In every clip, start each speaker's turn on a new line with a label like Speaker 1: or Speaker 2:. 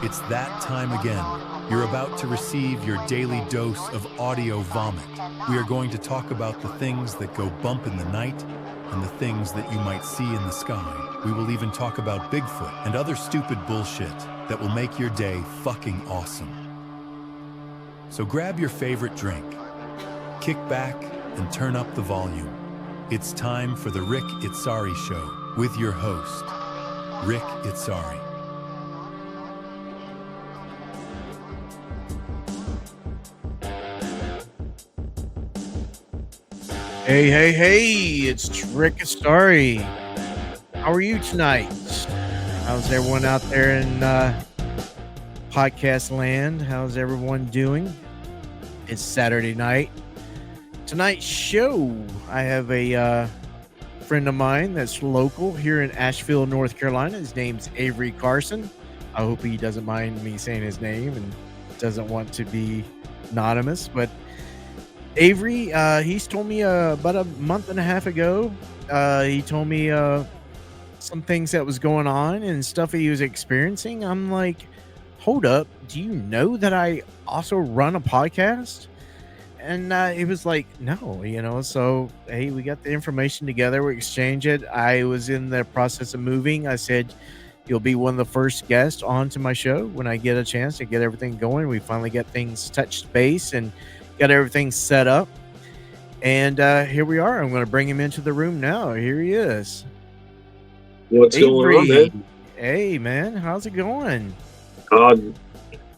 Speaker 1: It's that time again. You're about to receive your daily dose of audio vomit. We are going to talk about the things that go bump in the night and the things that you might see in the sky. We will even talk about Bigfoot and other stupid bullshit that will make your day fucking awesome. So grab your favorite drink, kick back, and turn up the volume. It's time for the Rick Itzari Show with your host, Rick Itzari.
Speaker 2: Hey, it's Rick Story. How are you tonight? How's everyone out there in podcast land? How's everyone doing? It's Saturday night. Tonight's show, I have a friend of mine that's local here in Asheville, North Carolina. His name's Avery Carson. I hope he doesn't mind me saying his name and doesn't want to be anonymous, but Avery, he's told me about a month and a half ago, he told me some things that was going on and stuff he was experiencing. I'm like, hold up, do you know that I also run a podcast? And he was like, no, so hey, we got the information together, we exchange it. I was in the process of moving. I said, you'll be one of the first guests onto my show when I get a chance to get everything going. We finally got things touched base and got everything set up, and here we are. I'm going to bring him into the room now. Here he is.
Speaker 3: What's going on, man?
Speaker 2: Hey, man, how's it going?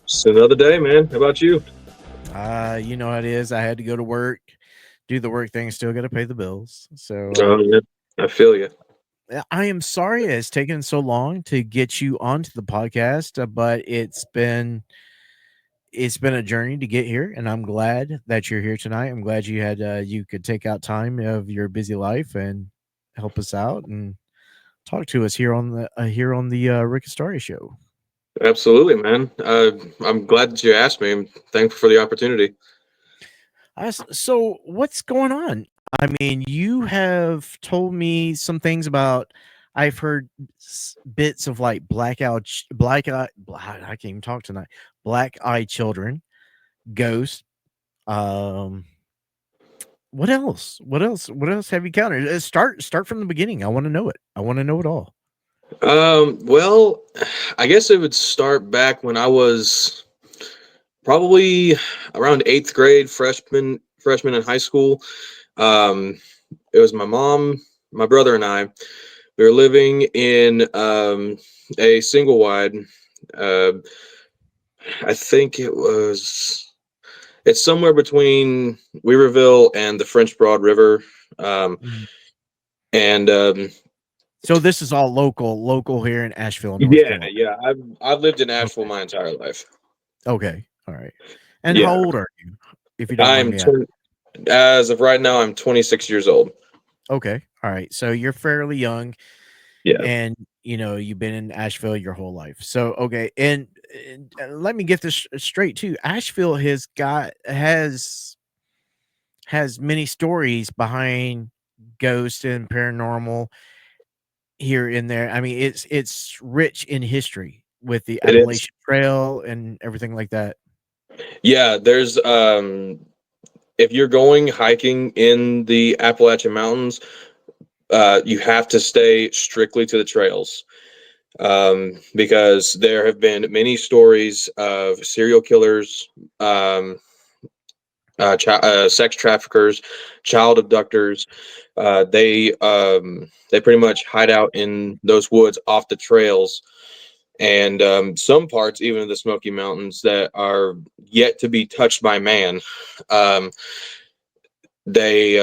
Speaker 3: It's another day, man. How about you?
Speaker 2: You know how it is. I had to go to work, do the work thing, still got to pay the bills. So
Speaker 3: Yeah, I feel you.
Speaker 2: I am sorry it's taken so long to get you onto the podcast, but it's been a journey to get here, and I'm glad that you're here tonight. I'm glad you had you could take out time of your busy life and help us out and talk to us here on the Rick Story Show.
Speaker 3: Absolutely, man. I'm glad that you asked me. I'm thankful for the opportunity.
Speaker 2: So what's going on? I mean, you have told me some things about. I've heard bits of like black eye. I can't even talk tonight. Black eye children, ghosts. Um, what else? What else have you counted? Start from the beginning. I want to know it. I want to know it all.
Speaker 3: Well, I guess it would start back when I was probably around eighth grade, freshman in high school. It was my mom, my brother, and I. We were living in a single wide. Uh, I think it's somewhere between Weaverville and the French Broad River.
Speaker 2: Mhm.
Speaker 3: And
Speaker 2: So this is all local here in Asheville, North
Speaker 3: yeah,
Speaker 2: Carolina.
Speaker 3: yeah, I've lived in Asheville
Speaker 2: Okay.
Speaker 3: my entire life.
Speaker 2: Okay. All right. And how
Speaker 3: Yeah,
Speaker 2: old are you, if you don't mind
Speaker 3: I'm
Speaker 2: me asking?
Speaker 3: as of right now, I'm 26 years old.
Speaker 2: Okay. All right. So you're fairly young,
Speaker 3: Yeah,
Speaker 2: and you've been in Asheville your whole life. So okay, and let me get this straight too. Asheville has many stories behind ghosts and paranormal here and there. I mean, it's rich in history with the
Speaker 3: it is.
Speaker 2: Appalachian Trail and everything like that.
Speaker 3: Yeah, there's if you're going hiking in the Appalachian Mountains, you have to stay strictly to the trails. Because there have been many stories of serial killers, sex traffickers, child abductors. They pretty much hide out in those woods off the trails, and some parts even of the Smoky Mountains that are yet to be touched by man. Um, they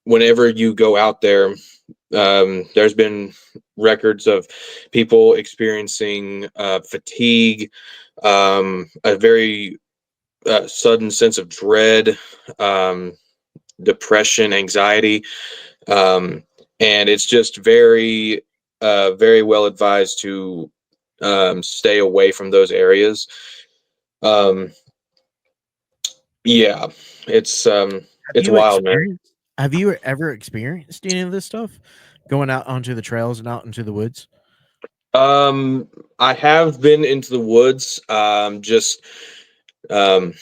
Speaker 3: Whenever you go out there, there's been records of people experiencing fatigue, a very sudden sense of dread, um, depression, anxiety, um, and it's just very well advised to stay away from those areas. Um, yeah, it's um,
Speaker 2: Have
Speaker 3: it's
Speaker 2: you
Speaker 3: wild, man.
Speaker 2: experienced have you ever experienced any of this stuff? Going out onto the trails and out into the woods?
Speaker 3: I have been into the woods. Um, just not,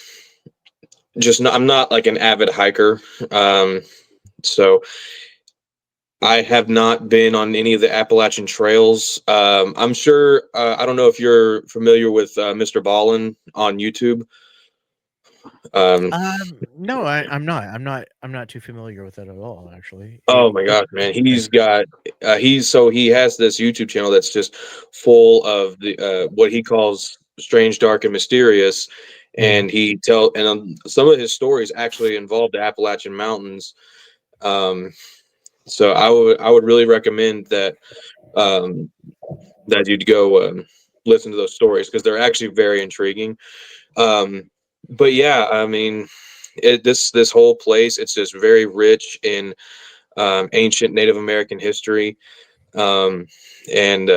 Speaker 3: I'm not like an avid hiker. So I have not been on any of the Appalachian trails. I'm sure. I don't know if you're familiar with Mr. Ballin on YouTube. Um,
Speaker 2: No, I'm not too familiar with that at all. Actually,
Speaker 3: oh my gosh, man, he has this YouTube channel that's just full of the what he calls strange, dark, and mysterious.
Speaker 2: Mhm.
Speaker 3: And some of his stories actually involve the Appalachian Mountains. Um, so I would really recommend um, that you'd go listen to those stories because they're actually very intriguing. Um, but yeah, I mean, this whole place, it's just very rich in ancient Native American history, um, and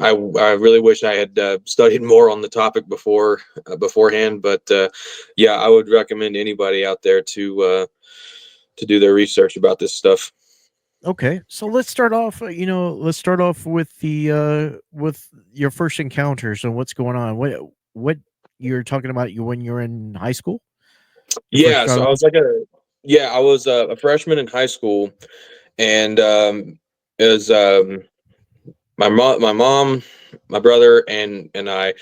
Speaker 3: I really wish I had studied more on the topic beforehand. But yeah, I would recommend anybody out there to do their research about this stuff.
Speaker 2: Okay, so let's start off. Let's start off with your first encounters and what's going on. What you're talking about? You when you're in high school, you first
Speaker 3: Yeah, so
Speaker 2: started
Speaker 3: I
Speaker 2: off.
Speaker 3: was I was a freshman in high school, and it was my mom, my brother, and I.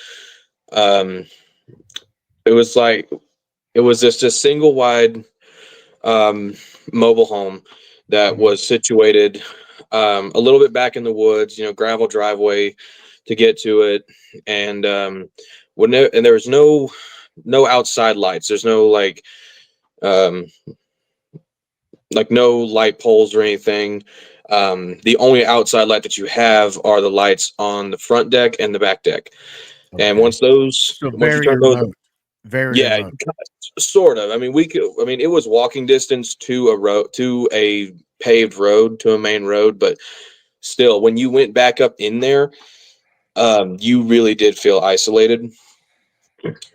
Speaker 3: Um, it was like it was just a single wide um, mobile home that
Speaker 2: Mhm.
Speaker 3: was situated a little bit back in the woods. Gravel driveway to get to it, and and there was no outside lights. There's no um, no light poles or anything. The only outside light that you have are the lights on the front deck and the back deck. And
Speaker 2: Okay, so
Speaker 3: once you
Speaker 2: very
Speaker 3: turn those,
Speaker 2: remote, very
Speaker 3: yeah,
Speaker 2: remote.
Speaker 3: sort of. I mean, it was walking distance to a paved road, to a main road, but still, when you went back up in there, you really did feel isolated.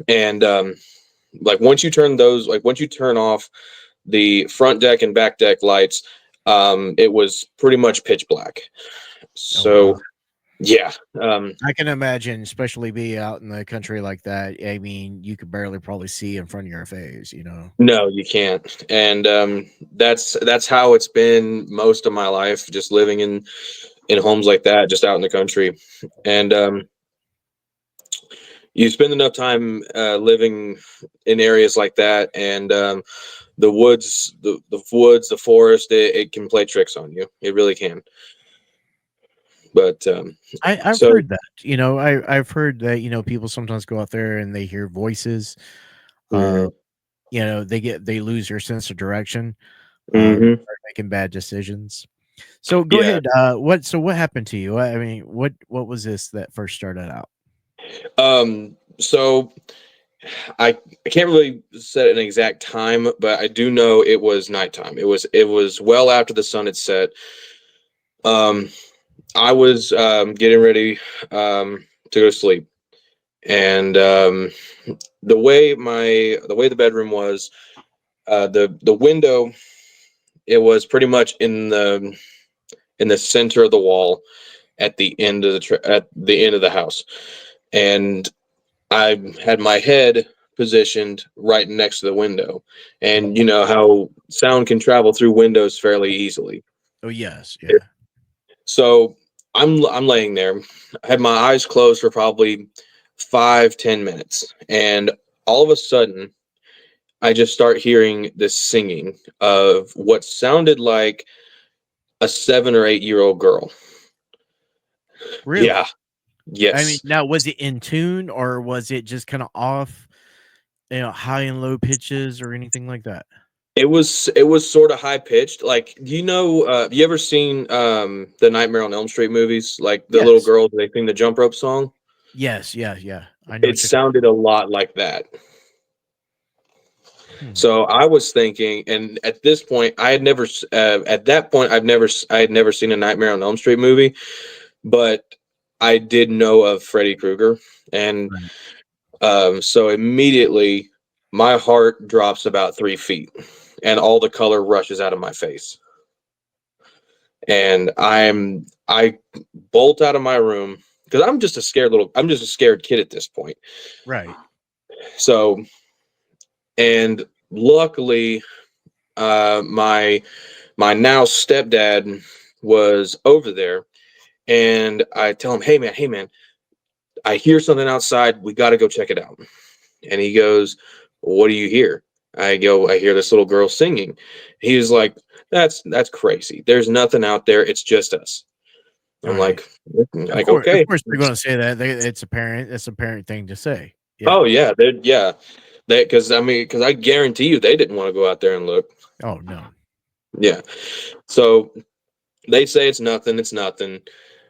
Speaker 3: And once you turn off the front deck and back deck lights, it was pretty much pitch black.
Speaker 2: Oh
Speaker 3: So
Speaker 2: wow.
Speaker 3: yeah, um,
Speaker 2: I can imagine, especially be out in the country like that. I mean, you could barely probably see in front of your face, you know?
Speaker 3: no, you can't. And that's how it's been most of my life, just living in homes like that, just out in the country. And you spend enough time living in areas like that, and the forest, it can play tricks on you. It really can. But
Speaker 2: I've
Speaker 3: so
Speaker 2: heard that, I've heard that, people sometimes go out there and they hear voices. Uh,
Speaker 3: mhm,
Speaker 2: they lose their sense of direction,
Speaker 3: mhm.
Speaker 2: start making bad decisions. So go
Speaker 3: Yeah.
Speaker 2: ahead. What happened to you? I mean, what was this that first started out?
Speaker 3: So I can't really set an exact time, but I do know it was nighttime. It was well after the sun had set. Um, I was getting ready to go to sleep, and the way the bedroom was, the window, it was pretty much in the center of the wall at the end of the house, and I had my head positioned right next to the window. And you know how sound can travel through windows fairly easily.
Speaker 2: Oh yes, yeah.
Speaker 3: So I'm laying there. I had my eyes closed for probably 5-10 minutes, and all of a sudden I just start hearing this singing of what sounded like a 7 or 8 year old girl. Yeah.
Speaker 2: Really? I mean,
Speaker 3: Yes.
Speaker 2: now was it in tune or was it just kind of off, high and low pitches or anything like that?
Speaker 3: It was sort of high pitched. Like, you ever seen the Nightmare on Elm Street movies? Like the little
Speaker 2: Yes.
Speaker 3: girls, they sing the jump rope song.
Speaker 2: Yes, yeah, yeah. I know
Speaker 3: It
Speaker 2: what you're talking
Speaker 3: sounded a lot like that.
Speaker 2: about. Hmm.
Speaker 3: So I was thinking, and at this point, at that point, I had never seen a Nightmare on Elm Street movie, but I did know of Freddy Krueger, and
Speaker 2: Right.
Speaker 3: so immediately my heart drops about 3 feet, and all the color rushes out of my face, and I bolt out of my room because I'm just a scared kid at this point.
Speaker 2: Right.
Speaker 3: So, and luckily, my now stepdad was over there, and I tell him, hey man, I hear something outside. We got to go check it out. And he goes, what do you hear? I go, I hear this little girl singing. He was like, that's crazy. There's nothing out there. It's just us.
Speaker 2: All
Speaker 3: I'm
Speaker 2: right.
Speaker 3: like,
Speaker 2: Of
Speaker 3: okay.
Speaker 2: course, they're going to say that. It's a parent. It's a parent thing to say. Yeah.
Speaker 3: Oh yeah, yeah. That because I guarantee you they didn't want to go out there and look.
Speaker 2: Oh no.
Speaker 3: Yeah. So they say it's nothing. It's nothing.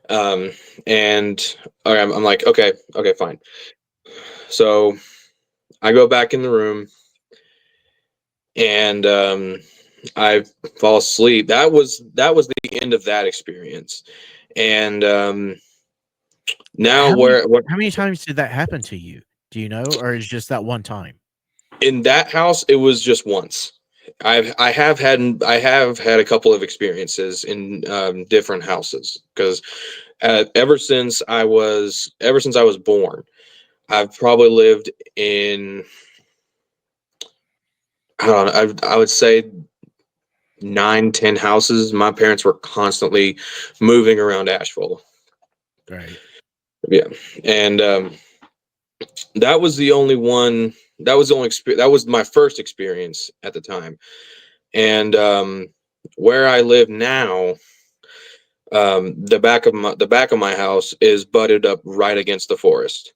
Speaker 3: Um, and okay, I'm like, okay, fine. So I go back in the room and I fall asleep. That was the end of that experience. And now
Speaker 2: How many
Speaker 3: where
Speaker 2: how many times did that happen to you? Do you know, or is just that one time?
Speaker 3: in that house it was just once. I have had a couple of experiences in different houses because ever since I was born, I've probably lived in, I don't know, I would say 9, 10 houses. My parents were constantly moving around Asheville.
Speaker 2: Right.
Speaker 3: Yeah, and that was the only one. That was the only experience. That was my first experience at the time. And where I live now, the back of my house is butted up right against the forest,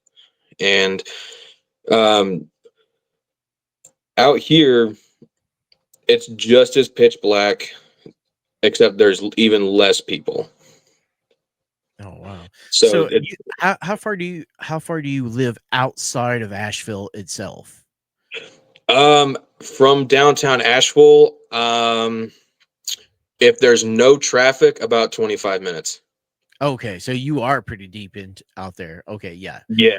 Speaker 3: and um, out here it's just as pitch black, except there's even less people.
Speaker 2: Oh wow.
Speaker 3: So
Speaker 2: So how far do you live outside of Asheville itself?
Speaker 3: from downtown Asheville, if there's no traffic, about 25 minutes.
Speaker 2: Okay, so you are pretty deep in out there. Okay, yeah.
Speaker 3: Yeah.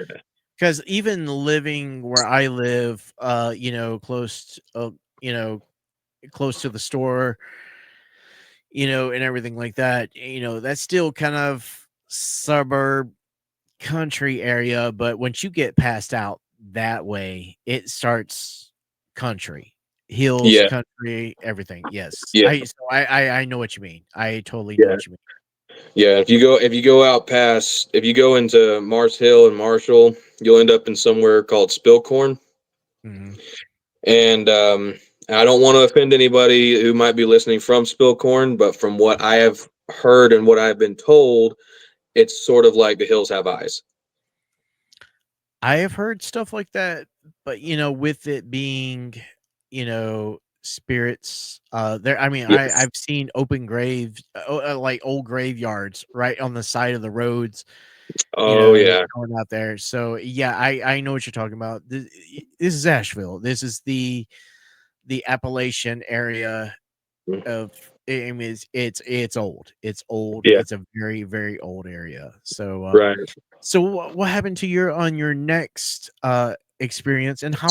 Speaker 2: Because even living where I live, close to the store, and everything like that, that's still kind of suburb country area. But once you get passed out that way, it starts country, hills,
Speaker 3: Yeah.
Speaker 2: country, everything. Yes,
Speaker 3: Yeah.
Speaker 2: I know what you mean. I totally know
Speaker 3: Yeah.
Speaker 2: what you
Speaker 3: Yeah. If you go into Mars Hill and Marshall, you'll end up in somewhere called Spillcorn.
Speaker 2: mean.
Speaker 3: And I don't want to offend anybody who might be listening from Spillcorn, but from what I have heard and what I've been told, it's sort of like the hills have eyes.
Speaker 2: I have heard stuff like that, but with it being, spirits, there. I mean,
Speaker 3: Yes.
Speaker 2: I've seen open graves, like old graveyards, right on the side of the roads.
Speaker 3: Oh yeah.
Speaker 2: Going out there. So yeah, I know what you're talking about. This is Asheville. This is the Appalachian area of. I mean, it's old. It's old.
Speaker 3: Yeah.
Speaker 2: It's a very very old area. So
Speaker 3: Right.
Speaker 2: so what happened to your next experience, and how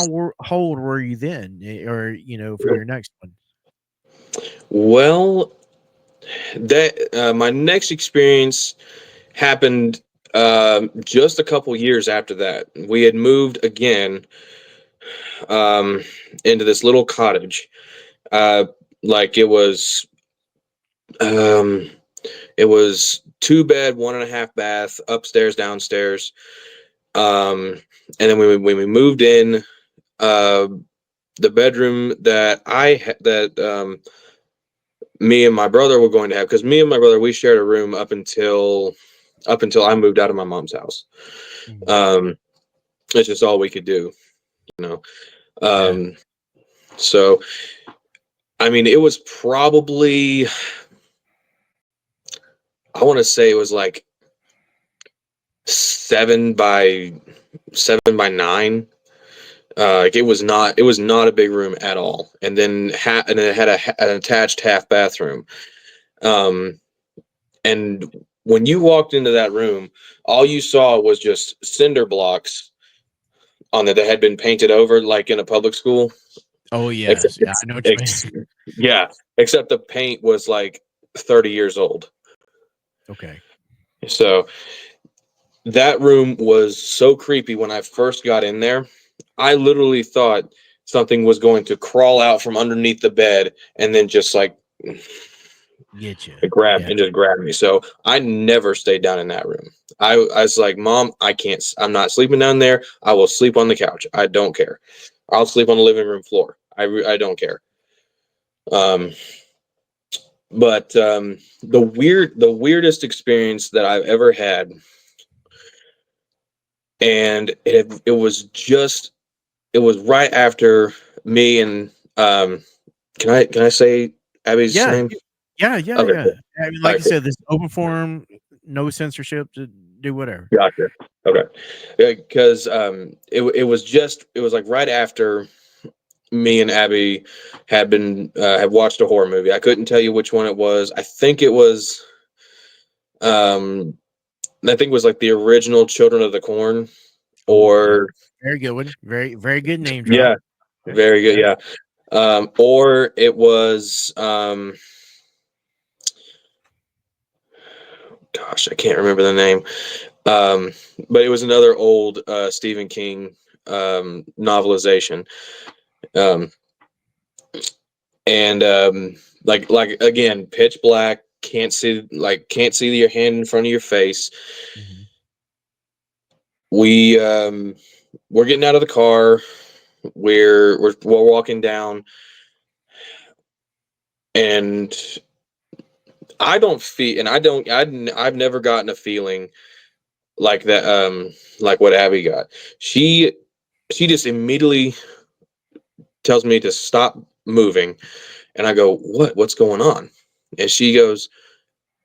Speaker 2: old were you then, or for your next one?
Speaker 3: Well, that my next experience happened just a couple years after that. We had moved again um, into this little cottage. Uh, like um, it was 2 bed, 1.5 bath, upstairs, downstairs. And then when we moved in, uh, the bedroom that me and my brother were going to have, because me and my brother, we shared a room up until I moved out of my mom's house.
Speaker 2: Mhm.
Speaker 3: Um, it's just all we could do, you know.
Speaker 2: Yeah.
Speaker 3: Um, so I mean, it was probably, I want to say it was like 7 by 9. Like it was not a big room at all. And then it had an attached half bathroom. Um, and when you walked into that room, all you saw was just cinder blocks on it that had been painted over, like in a public school.
Speaker 2: Oh
Speaker 3: Except,
Speaker 2: yes, yeah, I know what you mean.
Speaker 3: yeah, except the paint was like 30 years old.
Speaker 2: Okay.
Speaker 3: So that room was so creepy when I first got in there. I literally thought something was going to crawl out from underneath the bed and then just like
Speaker 2: Get you.
Speaker 3: grab
Speaker 2: Yeah.
Speaker 3: and just grab me. So I never stayed down in that room. I was like, Mom, I can't. I'm not sleeping down there. I will sleep on the couch. I don't care. I'll sleep on the living room floor. I don't care. Um, but the weirdest experience that I've ever had, and it was right after me and can I say Abby's
Speaker 2: Yeah.
Speaker 3: name? Okay,
Speaker 2: Yeah.
Speaker 3: cool.
Speaker 2: I mean,
Speaker 3: All
Speaker 2: like
Speaker 3: right,
Speaker 2: I
Speaker 3: cool.
Speaker 2: said, this open forum, no censorship to do whatever.
Speaker 3: Gotcha. Okay. Because it was just it was like right after me and Abby had watched a horror movie. I couldn't tell you which one it was. Um I think it was like the original Children of the Corn,
Speaker 2: Oh, yeah.
Speaker 3: or
Speaker 2: Very good one. Very, very good name drop.
Speaker 3: yeah,
Speaker 2: Okay.
Speaker 3: very good,
Speaker 2: Yeah.
Speaker 3: yeah. Or it was gosh, I can't remember the name. But it was another old Stephen King novelization. Um, and like again, pitch black, can't see your hand in front of your face.
Speaker 2: Mhm.
Speaker 3: We're getting out of the car. We're walking down, and I don't feel, and I don't, I've never gotten a feeling like that, like what Abby got. She she just immediately tells me to stop moving, and I go, what's going on? And she goes,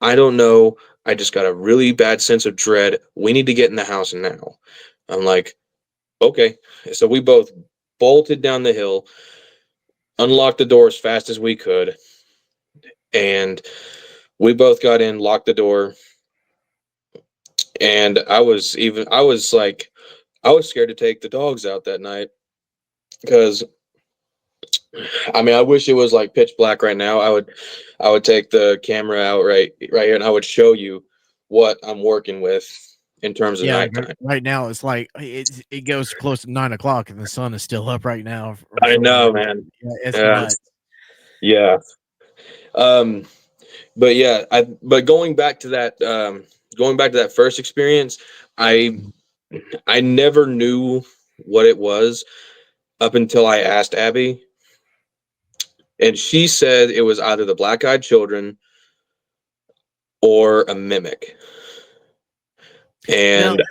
Speaker 3: I don't know. I just got a really bad sense of dread. We need to get in the house now. I'm like, okay. So we both bolted down the hill, unlocked the door as fast as we could, and we both got in, locked the door, and I was scared to take the dogs out that night because I mean I wish it was like pitch black right now. I would take the camera out right here and I would show you what I'm working with in terms of
Speaker 2: Yeah, like
Speaker 3: nighttime.
Speaker 2: right now, it's like it goes close to 9 o'clock, and the sun is still up right now
Speaker 3: I
Speaker 2: for
Speaker 3: know,
Speaker 2: whatever.
Speaker 3: man.
Speaker 2: Yeah, it's
Speaker 3: Yeah,
Speaker 2: nuts.
Speaker 3: yeah. Um, but yeah, but going back to that first experience, I
Speaker 2: Mhm.
Speaker 3: I never knew what it was up until I asked Abby, and she said it was either the black-eyed children or a mimic.
Speaker 2: Now,
Speaker 3: And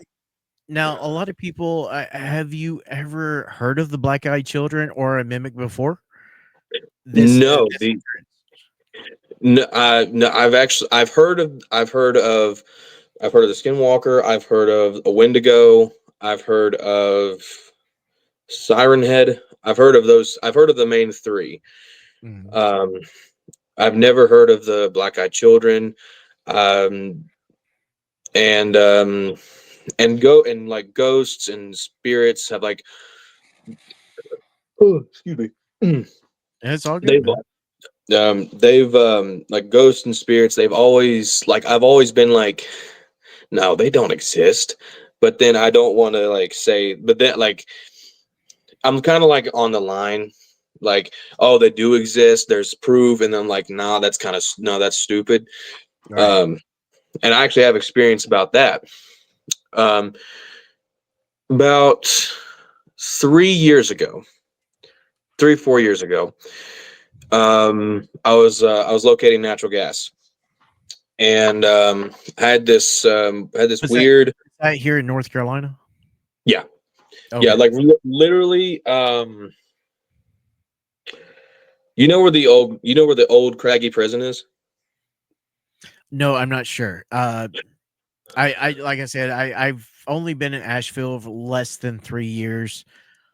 Speaker 2: now, a lot of people, have you ever heard of the black-eyed children or a mimic before?
Speaker 3: no,
Speaker 2: This
Speaker 3: the
Speaker 2: experience?
Speaker 3: no, no, I've heard of the Skinwalker. I've heard of a Wendigo. I've heard of Siren Head. I've heard of those. I've heard of the main three.
Speaker 2: Mhm.
Speaker 3: Um, I've never heard of the Black Eyed Children. Um, and go and like ghosts and spirits have like oh excuse me
Speaker 2: It's all good,
Speaker 3: they've
Speaker 2: man.
Speaker 3: like ghosts and spirits they've always like I've always been like no they don't exist, but then I don't want to like say but then like I'm kind of like on the line like oh they do exist there's proof and then I'm like nah that's kind of no that's stupid.
Speaker 2: Right.
Speaker 3: um and I actually have experience about that. um about 3 years ago 3 4 years ago I was locating natural gas, and I had this
Speaker 2: Was
Speaker 3: weird
Speaker 2: that here in North Carolina?
Speaker 3: yeah yeah
Speaker 2: Okay.
Speaker 3: like literally you know where the old Craggy prison is.
Speaker 2: No, I'm not sure. I like I said, I've only been in Asheville for less than 3 years.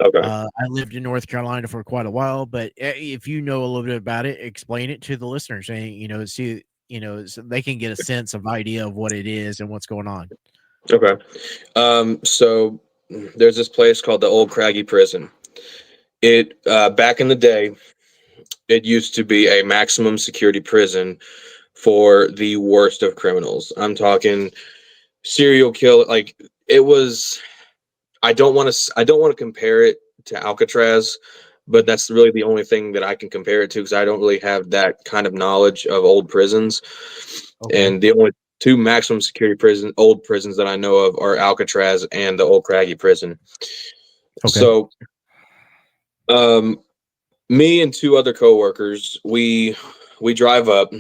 Speaker 3: Okay.
Speaker 2: I lived in North Carolina for quite a while, but if you know a little bit about it, explain it to the listeners and, see, so they can get a sense of idea of what it is and what's going on.
Speaker 3: Okay. So there's this place called the old Craggy prison. It back in the day it used to be a maximum security prison for the worst of criminals. I'm talking serial killer. Like it was. I don't want to. I don't want to compare it to Alcatraz, but that's really the only thing that I can compare it to because I don't really have that kind of knowledge of old prisons.
Speaker 2: Okay.
Speaker 3: And the only two maximum security old prisons that I know of are Alcatraz and the Old Craggy prison.
Speaker 2: Okay.
Speaker 3: So, me and two other coworkers, we drive up,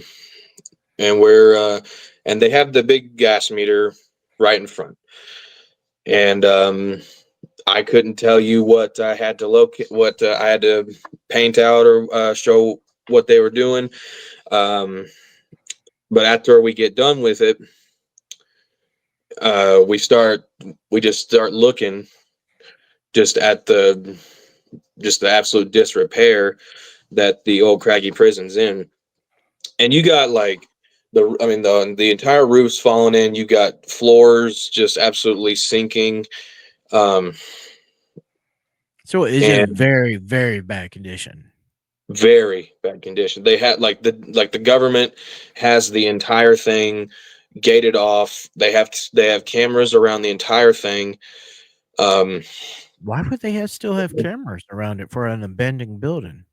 Speaker 3: and and they have the big gas meter right in front, and I couldn't tell you what I had to locate, what I had to paint out or show what they were doing. Um, but after we get done with it, uh, we start, we just start looking just at the absolute disrepair that the old Craggy prison's in, and you got like the entire roof's falling in. You got floors just absolutely sinking. Um,
Speaker 2: So it is in
Speaker 3: and
Speaker 2: very, very bad condition.
Speaker 3: very bad condition. They had the government has the entire thing gated off. They have cameras around the entire thing. Um,
Speaker 2: Why would they still have cameras around it for an abandoned building?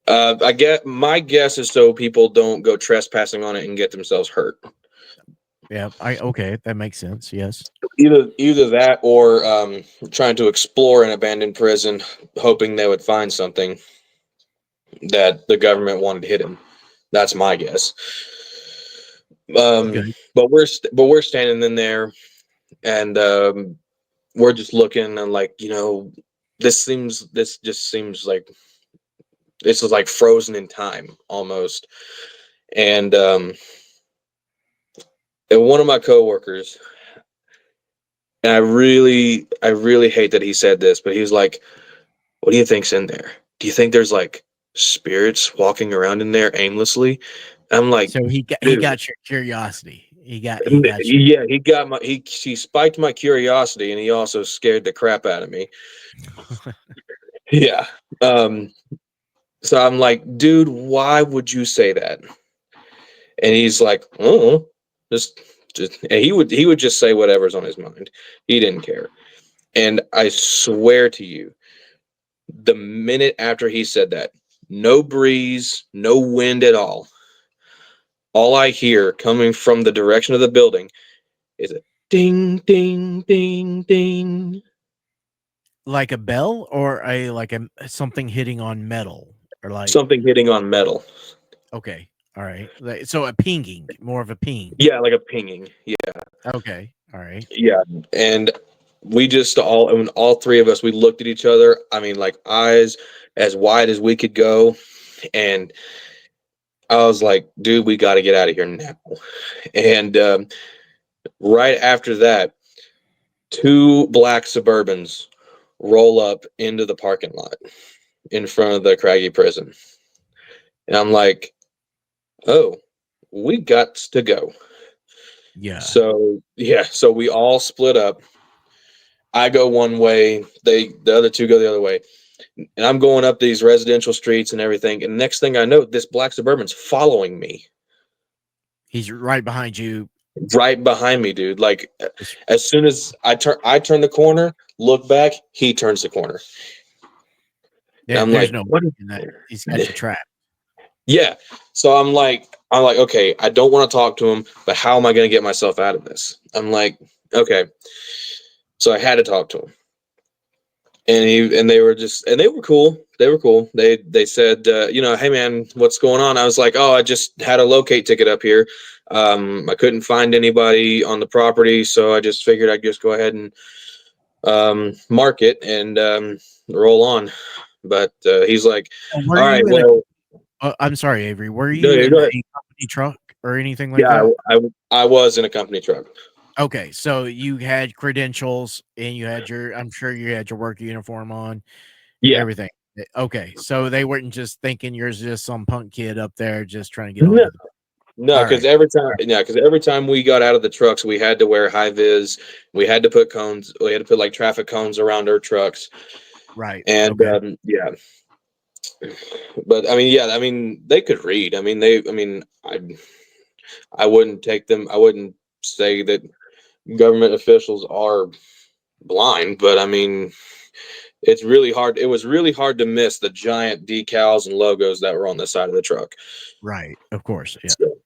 Speaker 3: I get my guess is so people don't go trespassing on it and get themselves hurt.
Speaker 2: Yeah, okay, that makes sense. Yes.
Speaker 3: Either that or trying to explore an abandoned prison, hoping they would find something that the government wanted hidden. That's my guess.
Speaker 2: Okay.
Speaker 3: But we're standing in there, and we're just looking and like this just seems like this is like frozen in time almost. And one of my coworkers, and I really hate that he said this, but he was like, "What do you think's in there? Do you think there's like spirits walking around in there aimlessly?" I'm like,
Speaker 2: So he
Speaker 3: dude,
Speaker 2: got your curiosity. He got you.
Speaker 3: yeah, he spiked my curiosity, and he also scared the crap out of me. Yeah. Um. So I'm like, dude, why would you say that? And he's like, oh, just, and he would just say whatever's on his mind. He didn't care. And I swear to you, the minute after he said that, no breeze, no wind at all. All I hear coming from the direction of the building is a ding, ding, ding, ding.
Speaker 2: Like a bell or a something hitting on metal or like
Speaker 3: Something hitting on metal.
Speaker 2: okay, all right. So a pinging, more of a ping.
Speaker 3: Yeah, like a pinging. Yeah,
Speaker 2: Okay, all right.
Speaker 3: yeah. And we just all three of us, we looked at each other. I mean, like eyes as wide as we could go. And I was like, dude, we got to get out of here now. And right after that, two black Suburbans roll up into the parking lot in front of the Craggy prison. And I'm like, oh, we got to go.
Speaker 2: Yeah.
Speaker 3: So, yeah, so we all split up. I go one way, the other two go the other way. And I'm going up these residential streets and everything. And next thing I know, this black Suburban's following me.
Speaker 2: He's right behind you.
Speaker 3: Right behind me, dude. Like
Speaker 2: Just-
Speaker 3: as soon as I turn the corner, look back, he turns the corner. And
Speaker 2: Yeah,
Speaker 3: I'm
Speaker 2: there's
Speaker 3: like,
Speaker 2: no
Speaker 3: what
Speaker 2: way in that. He's got you trapped.
Speaker 3: yeah. So I'm like, okay, I don't want to talk to him, but how am I gonna get myself out of this? I'm like, okay. So I had to talk to him. And they were cool. They were cool. They said, hey man, what's going on? I was like, oh, I just had a locate ticket up here. I couldn't find anybody on the property, so I just figured I'd just go ahead and mark it and roll on. But he's like,
Speaker 2: Were
Speaker 3: all right,
Speaker 2: you in a
Speaker 3: well,
Speaker 2: I'm sorry, Avery. Were
Speaker 3: go
Speaker 2: you
Speaker 3: ahead,
Speaker 2: in
Speaker 3: go
Speaker 2: a
Speaker 3: ahead.
Speaker 2: company truck or anything like
Speaker 3: Yeah,
Speaker 2: that?
Speaker 3: I was in a company truck.
Speaker 2: Okay, so you had credentials and you had I'm sure you had your work uniform on,
Speaker 3: Yeah.
Speaker 2: everything. Okay, so they weren't just thinking you're just some punk kid up there just trying to get
Speaker 3: No,
Speaker 2: onto the.
Speaker 3: no,
Speaker 2: All
Speaker 3: because
Speaker 2: right,
Speaker 3: every time we got out of the trucks, we had to wear high vis. We had to put cones. We had to put like traffic cones around our trucks.
Speaker 2: right,
Speaker 3: And
Speaker 2: okay,
Speaker 3: yeah, but I mean, yeah, I mean, they could read. I mean, I wouldn't take them. I wouldn't say that government officials are blind, but I mean, it's really hard. It was really hard to miss the giant decals and logos that were on the side of the truck.
Speaker 2: Right. Of course. Yeah.
Speaker 3: So,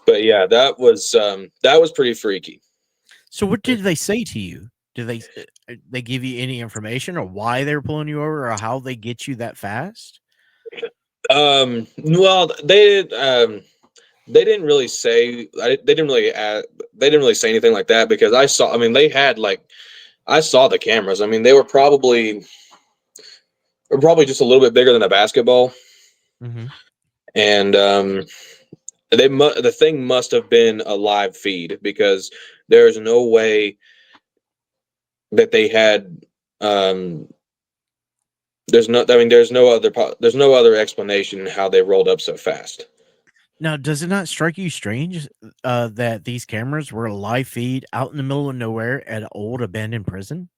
Speaker 3: but yeah, that was pretty freaky.
Speaker 2: So what did they say to you? Did they give you any information or why they were pulling you over or how they get you that fast?
Speaker 3: Well, they didn't really say. They didn't really say anything like that because I saw. I mean, they had like I saw the cameras. I mean, they were probably just a little bit bigger than a basketball,
Speaker 2: Mm-hmm.
Speaker 3: and the thing must have been a live feed because there's no way that they had um there's no other explanation how they rolled up so fast.
Speaker 2: Now, does it not strike you strange that these cameras were a live feed out in the middle of nowhere at an old abandoned prison?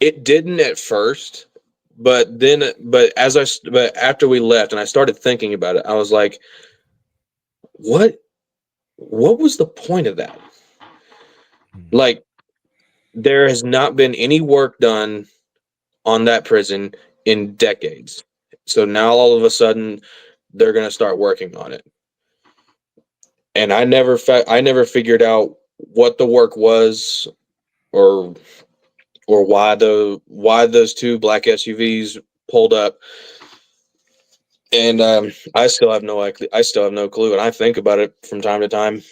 Speaker 3: It didn't at first, but after we left and I started thinking about it, I was like, what what was the point of that?
Speaker 2: Hmm.
Speaker 3: Like, there has not been any work done on that prison in decades. So now all of a sudden they're going to start working on it. And I never figured out what the work was, or why those two black SUVs pulled up. And I still have no clue, and I think about it from time to time.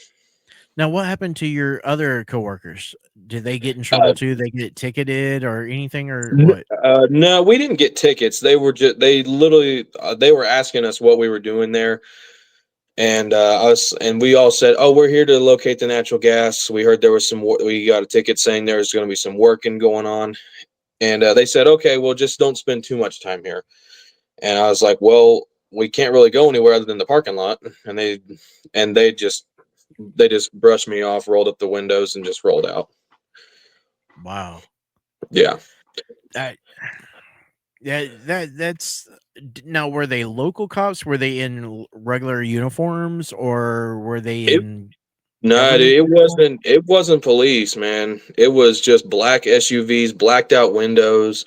Speaker 2: Now, what happened to your other coworkers? Did they get in trouble
Speaker 3: Uh,
Speaker 2: too? They get ticketed or anything or what?
Speaker 3: no, we didn't get tickets. They literally they were asking us what we were doing there, and we all said, "Oh, we're here to locate the natural gas." We heard there was we got a ticket saying there was going to be some working going on, and they said, "Okay, well, just don't spend too much time here." And I was like, "Well, we can't really go anywhere other than the parking lot," and they just brushed me off, rolled up the windows, and just rolled out.
Speaker 2: Wow.
Speaker 3: Yeah.
Speaker 2: That that's now, were they local cops? Were they in regular uniforms or were they
Speaker 3: It
Speaker 2: in
Speaker 3: No,
Speaker 2: government uniform?
Speaker 3: it wasn't police, man. It was just black SUVs, blacked out windows.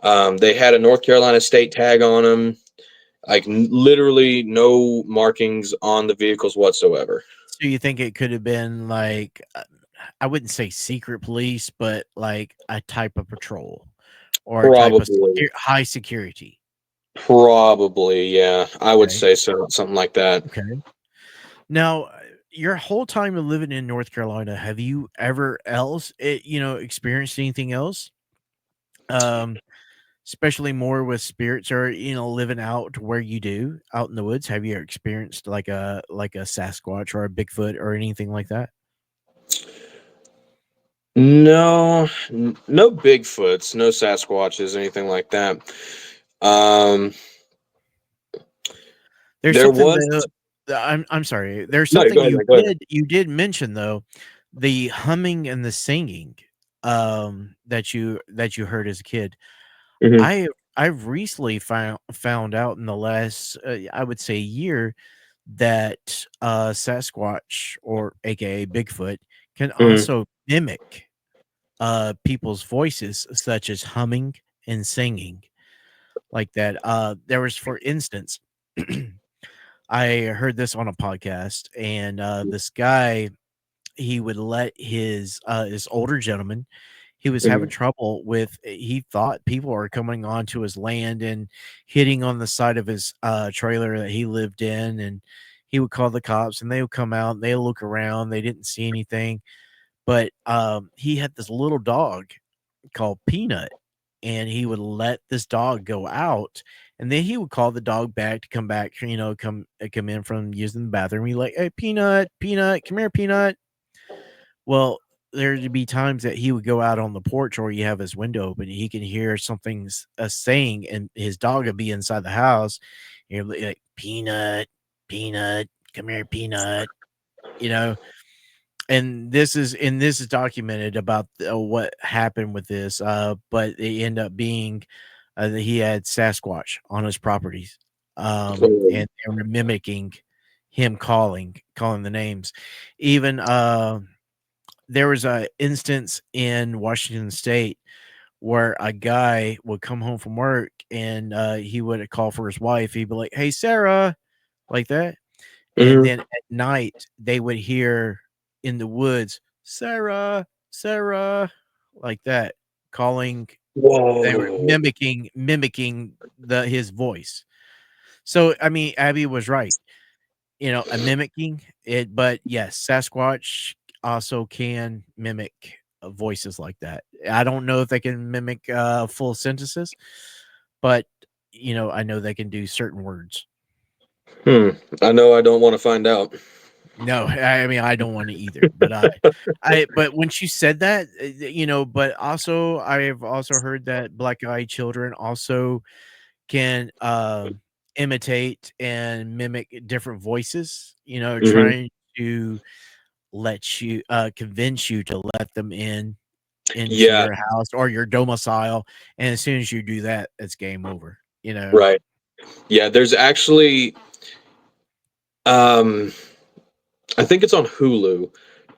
Speaker 3: They had a North Carolina state tag on them, like literally no markings on the vehicles whatsoever.
Speaker 2: So you think it could have been like I wouldn't say secret police, but like a type of patrol or a type of
Speaker 3: Probably,
Speaker 2: high security.
Speaker 3: probably, yeah. I would
Speaker 2: Okay.
Speaker 3: say so, something like that.
Speaker 2: Okay. Now, your whole time of living in North Carolina, have you ever else, experienced anything else? Um, Especially more with spirits or living out where you do out in the woods. Have you ever experienced like a Sasquatch or a Bigfoot or anything like that?
Speaker 3: No, no Bigfoots, no Sasquatches, anything like that. Um,
Speaker 2: There's
Speaker 3: there
Speaker 2: something
Speaker 3: was
Speaker 2: that I'm sorry. There's
Speaker 3: no.
Speaker 2: something
Speaker 3: Go ahead, man, go ahead.
Speaker 2: you did mention though, the humming and the singing that you heard as a kid.
Speaker 3: Hmm.
Speaker 2: I I've recently found out in the last I would say year that Sasquatch or aka Bigfoot can
Speaker 3: Hmm.
Speaker 2: also mimic people's voices such as humming and singing like that. There was, for instance, I heard this on a podcast, and this guy, he would let his older gentleman, he was having
Speaker 3: Hmm.
Speaker 2: trouble with, he thought people were coming onto his land and hitting on the side of his trailer that he lived in, and he would call the cops and they would come out and they look around, they didn't see anything, but he had this little dog called Peanut, and he would let this dog go out, and then he would call the dog back to come back, come in from using the bathroom. He like, "Hey, Peanut, Peanut, come here, Peanut." Well, there'd be times that he would go out on the porch or you have his window open, he can hear something saying, and his dog would be inside the house. You're like, "Peanut, Peanut, come here, Peanut," you know and this is documented about what happened with this, but it ended up being that he had Sasquatch on his properties,
Speaker 3: So,
Speaker 2: and they were mimicking him calling the names. Even there was a instance in Washington State where a guy would come home from work and he would call for his wife. He'd be like, "Hey, Sarah," like that. And
Speaker 3: Mhm.
Speaker 2: then at night they would hear in the woods, "Sarah, Sarah," like that, calling. They were
Speaker 3: Whoa.
Speaker 2: mimicking his voice. So I mean, Abby was right. A mimicking it, but yes, Sasquatch also can mimic voices like that. I don't know if they can mimic full sentences, but I know they can do certain words.
Speaker 3: I know I don't want to find out.
Speaker 2: No, I mean I don't want to either, but but when she said that, but also I've also heard that black-eyed children also can imitate and mimic different voices,
Speaker 3: Hmm.
Speaker 2: trying to let you convince you to let them into
Speaker 3: Yeah,
Speaker 2: your house or your domicile, and as soon as you do that, it's game over,
Speaker 3: right. Yeah, there's actually um I think it's on Hulu.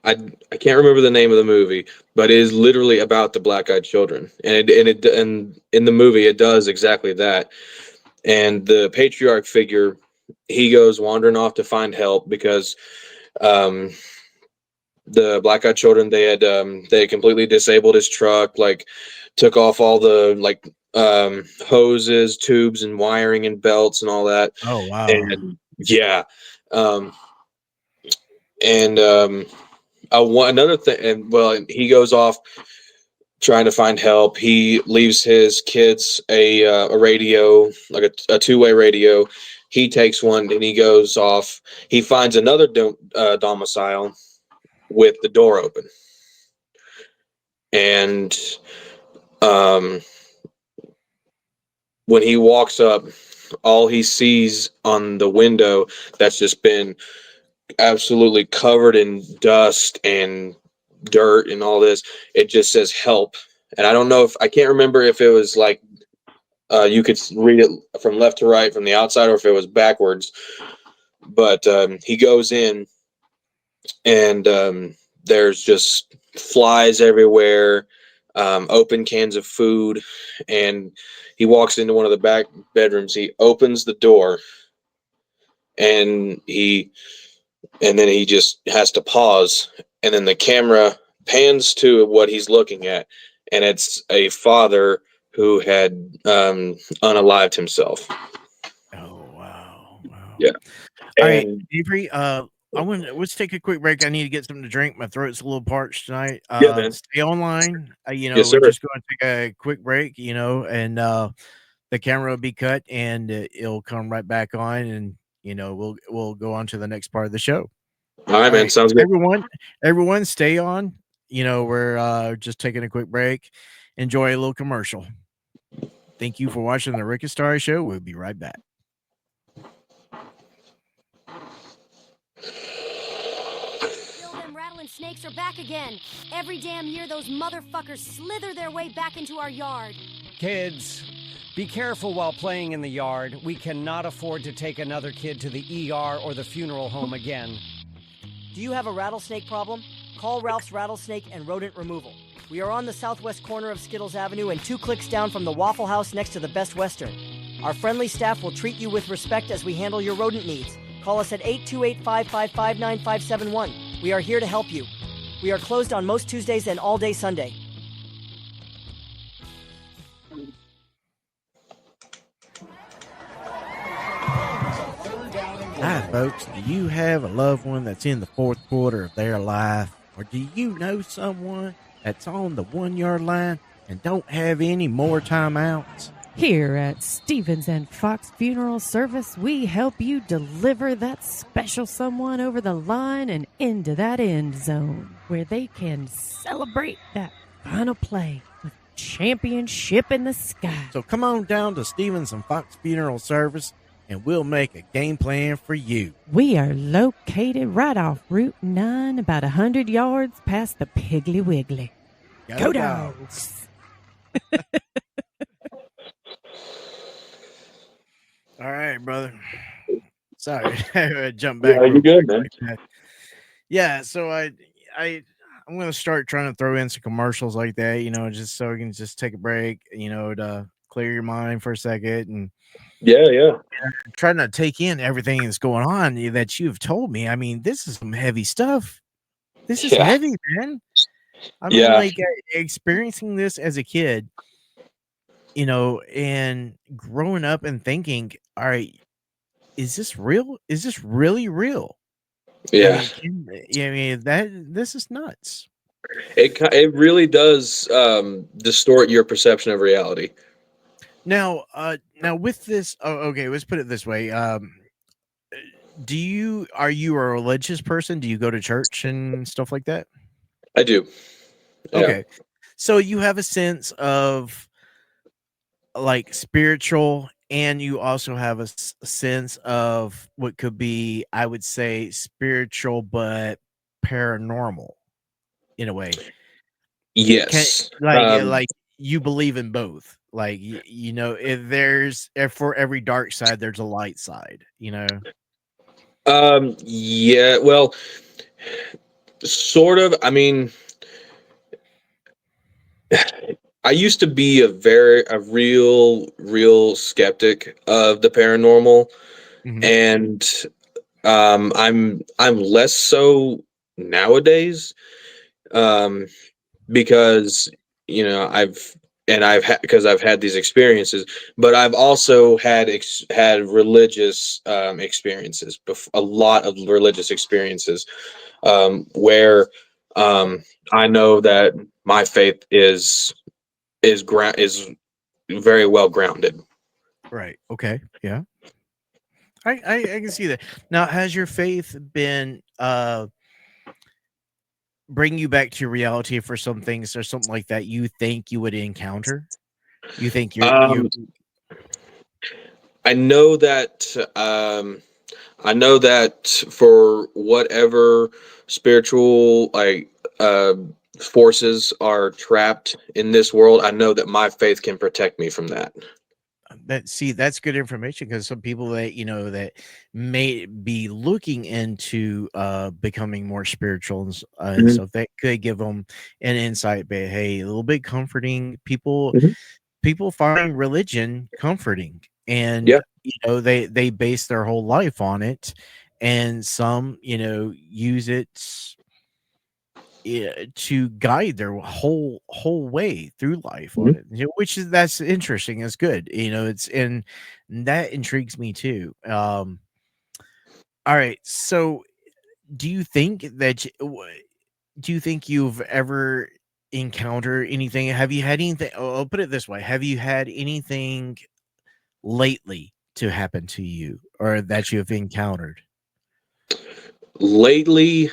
Speaker 3: I I can't remember the name of the movie, but it is literally about the black-eyed children. And in the movie it does exactly that. And the patriarch figure, he goes wandering off to find help because um the black-eyed children, they had completely disabled his truck, like took off all the like hoses, tubes and wiring and belts and all that.
Speaker 2: Oh, wow.
Speaker 3: And yeah. Um and another thing, and well, he goes off trying to find help. He leaves his kids a radio, like a two-way radio. He takes one and he goes off. He finds another domicile with the door open, and um, when he walks up, all he sees on the window that's just been absolutely covered in dust and dirt and all this, it just says help. And I don't know, if I can't remember if it was like you could read it from left to right from the outside or if it was backwards. But he goes in and there's just flies everywhere, open cans of food. And he walks into one of the back bedrooms. He opens the door and then he just has to pause. And then the camera pans to what he's looking at. And it's a father who had unalived himself.
Speaker 2: Oh, wow, wow.
Speaker 3: Yeah.
Speaker 2: All right,
Speaker 3: And
Speaker 2: Avery, let's take a quick break. I need to get something to drink. My throat's a little parched tonight.
Speaker 3: yeah, man.
Speaker 2: Stay online.
Speaker 3: Yes,
Speaker 2: We're
Speaker 3: sir.
Speaker 2: just going to take a quick break, and the camera will be cut and it'll come right back on, and we'll go on to the next part of the show.
Speaker 3: All right,
Speaker 2: All
Speaker 3: man.
Speaker 2: right,
Speaker 3: Sounds good.
Speaker 2: everyone, stay on. We're just taking a quick break. Enjoy a little commercial. Thank you for watching the Rick and Starry Show. We'll be right back.
Speaker 4: Them rattling snakes are back again. Every damn year, those motherfuckers slither their way back into our yard.
Speaker 5: Kids, be careful while playing in the yard. We cannot afford to take another kid to the ER or the funeral home again.
Speaker 6: Do you have a rattlesnake problem? Call Ralph's Rattlesnake and Rodent Removal. We are on the southwest corner of Skittles Avenue and 2 clicks down from the Waffle House next to the Best Western. Our friendly staff will treat you with respect as we handle your rodent needs. Call us at 828-555-9571. We are here to help you. We are closed on most Tuesdays and all day Sunday.
Speaker 2: Hi, folks. Do you have a loved one that's in the fourth quarter of their life? Or do you know someone that's on the 1-yard line and don't have any more timeouts?
Speaker 7: Here at Stevens and Fox Funeral Service, we help you deliver that special someone over the line and into that end zone where they can celebrate that final play with championship in the sky.
Speaker 2: So come on down to Stevens and Fox Funeral Service and we'll make a game plan for you.
Speaker 7: We are located right off Route 9, about 100 yards past the Piggly Wiggly. Go Dogs!
Speaker 2: All right, brother. Sorry, I jumped back
Speaker 3: Yeah, you
Speaker 2: real
Speaker 3: good,
Speaker 2: quick
Speaker 3: man?
Speaker 2: like that. Yeah, so I'm gonna start trying to throw in some commercials like that, just so you can just take a break, to clear your mind for a second and
Speaker 3: Yeah.
Speaker 2: try not to take in everything that's going on that you've told me. I mean, this is some heavy stuff. This is
Speaker 3: Yeah.
Speaker 2: heavy, man. I mean,
Speaker 3: Yeah.
Speaker 2: like experiencing this as a kid, and growing up and thinking, all right, is this real? Is this really real? I
Speaker 3: Yeah.
Speaker 2: mean, I mean that this is nuts.
Speaker 3: It really does distort your perception of reality.
Speaker 2: Now with this, okay, let's put it this way. Are you a religious person? Do you go to church and stuff like that?
Speaker 3: I do. Yeah.
Speaker 2: Okay. So you have a sense of like spiritual, and you also have a sense of what could be, I would say, spiritual but paranormal in a way. Can
Speaker 3: Yes.
Speaker 2: like you believe in both. Like if for every dark side there's a light side,
Speaker 3: Yeah. Well, sort of. I mean, I used to be a real skeptic of the paranormal,
Speaker 2: Mhm.
Speaker 3: and I'm less so nowadays, um, because because I've had these experiences, but I've also had religious experiences, a lot of religious experiences, where I know that my faith is very well grounded.
Speaker 2: Right. Okay. Yeah. I can see that. Now, has your faith been bring you back to reality for some things or something like that you think you would encounter? You think you
Speaker 3: Um, I know that I know that for whatever spiritual uh, forces are trapped in this world, I know that my faith can protect me from that.
Speaker 2: that's good information because some people that that may be looking into becoming more spiritual and
Speaker 3: Mhm,
Speaker 2: stuff that could give them an insight, but hey, a little bit comforting. people
Speaker 3: mhm.
Speaker 2: people find religion comforting,
Speaker 3: Yeah.
Speaker 2: and they base their whole life on it, and some use it to guide their whole way through life on
Speaker 3: Mhm.
Speaker 2: it, which is that's interesting. It's good, it's and that intrigues me too. All right, so do you think that do you think you've ever encountered anything? Have you had anything? I'll put it this way: have you had anything lately to happen to you or that you have encountered?
Speaker 3: Lately,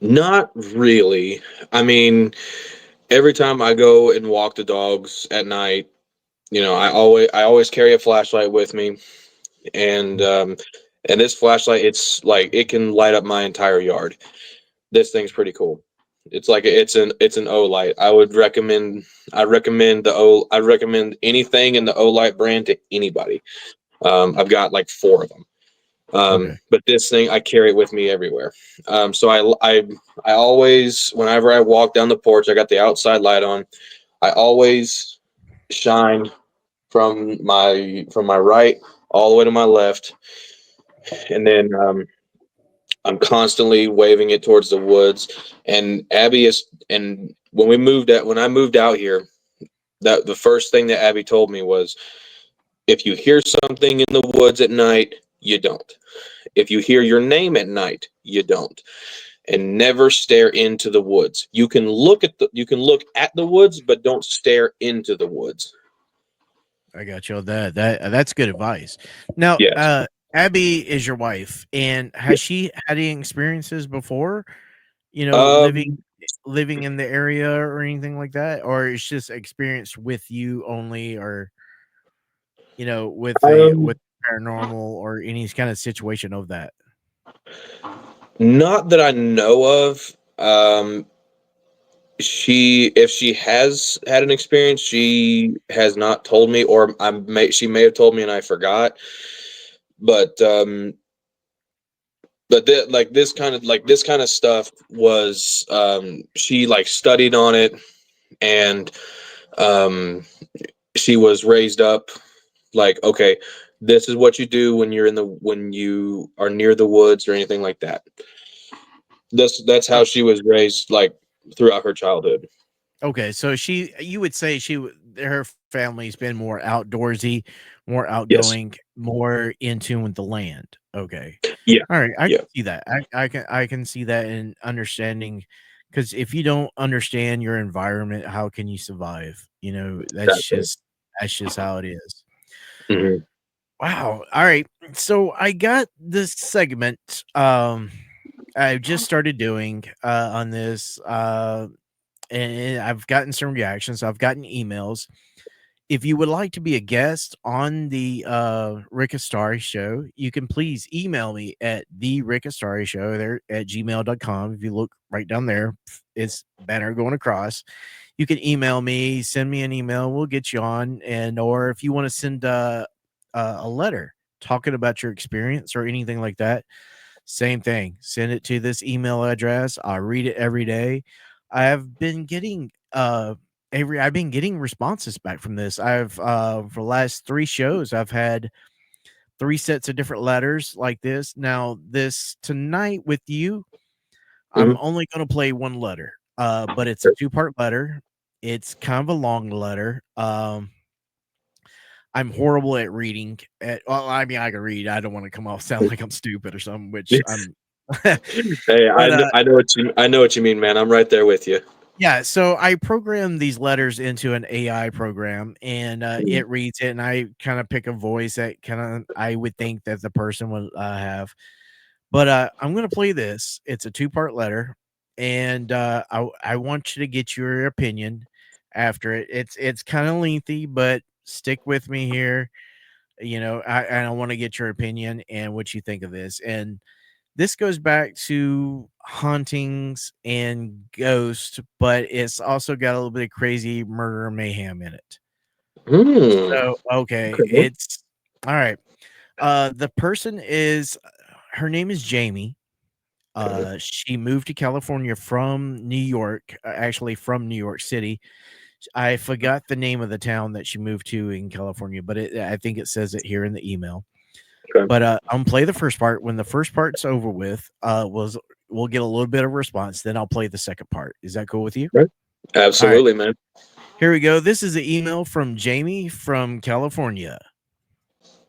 Speaker 3: not really. I mean, every time I go and walk the dogs at night, I always carry a flashlight with me, and this flashlight, it's like it can light up my entire yard. This thing's pretty cool. It's an O light. I recommend anything in the O light brand to anybody. I've got like four of them.
Speaker 2: Okay.
Speaker 3: But this thing, I carry it with me everywhere. So I always, whenever I walk down the porch, I got the outside light on. I always shine from my right all the way to my left, and then I'm constantly waving it towards the woods. And Abby is, and when I moved out here, that the first thing that Abby told me was, if you hear something in the woods at night, you don't. If you hear your name at night, you don't. And never stare into the woods. You can look at the woods, but don't stare into the woods.
Speaker 2: I got you. That's good advice. Now,
Speaker 3: Yes.
Speaker 2: Abby is your wife, and
Speaker 3: Yeah.
Speaker 2: has she had any experiences before?
Speaker 3: Um,
Speaker 2: Living in the area or anything like that, or it's just experience with you only, or
Speaker 3: um,
Speaker 2: with paranormal or any kind of situation of that.
Speaker 3: Not that I know of. if she has had an experience, she has not told me, or she may have told me and I forgot. But this kind of stuff was, she like studied on it, and um she was raised up like, okay, this is what you do when you are near the woods or anything like that. That's how she was raised, like, throughout her childhood.
Speaker 2: Okay, so you would say her family's been more outdoorsy, more
Speaker 3: Yes.
Speaker 2: outgoing, more in tune with the land. Okay.
Speaker 3: Yeah.
Speaker 2: All right, I
Speaker 3: Yeah.
Speaker 2: can see that. I can see that in understanding, because if you don't understand your environment, how can you survive?
Speaker 3: Exactly.
Speaker 2: That's just how it is.
Speaker 3: Hmm.
Speaker 2: Wow. All right. So I got this segment I just started doing on this and I've gotten some reactions. I've gotten emails. If you would like to be a guest on the Rick Astari show, you can please email me at the Rick Astari show there at gmail.com. If you look right down there, it's banner going across. You can email me, send me an email. We'll get you on. Or if you want to send a letter talking about your experience or anything like that, same thing. Send it to this email address. I read it every day. I have been getting I've been getting responses back from this. For the last 3 shows, I've had 3 sets of different letters like this. Now, this tonight with you, I'm
Speaker 3: Hmm.
Speaker 2: only going to play 1 letter. But it's a 2-part letter. It's kind of a long letter. I'm horrible at reading. Well, I mean, I can read. I don't want to come off sound like I'm stupid or something, which I'm.
Speaker 3: Hey,
Speaker 2: But
Speaker 3: I know what you mean, man. I'm right there with you.
Speaker 2: yeah, so I program these letters into an AI program, and
Speaker 3: Mhm.
Speaker 2: it reads it, and I kind of pick a voice that kind of I would think that the person would have. But I'm gonna play this. It's a 2-part letter, and I want you to get your opinion after it. It's kind of lengthy, but stick with me here. I want to get your opinion and what you think of this. And this goes back to hauntings and ghosts, but it's also got a little bit of crazy murder and mayhem in it.
Speaker 3: Hmm.
Speaker 2: So, okay,
Speaker 3: Okay.
Speaker 2: it's all right. The person is her name is Jamie.
Speaker 3: Okay.
Speaker 2: She moved to California from New York, actually from New York City. I forgot the name of the town that she moved to in California, but I think it says it here in the email.
Speaker 3: Okay.
Speaker 2: But I'm play the first part. When the first part's over with, we'll get a little bit of response. Then I'll play the second part. Is that cool with you?
Speaker 3: Right.
Speaker 2: All right,
Speaker 3: Absolutely, man.
Speaker 2: here we go. This is an email from Jamie from California.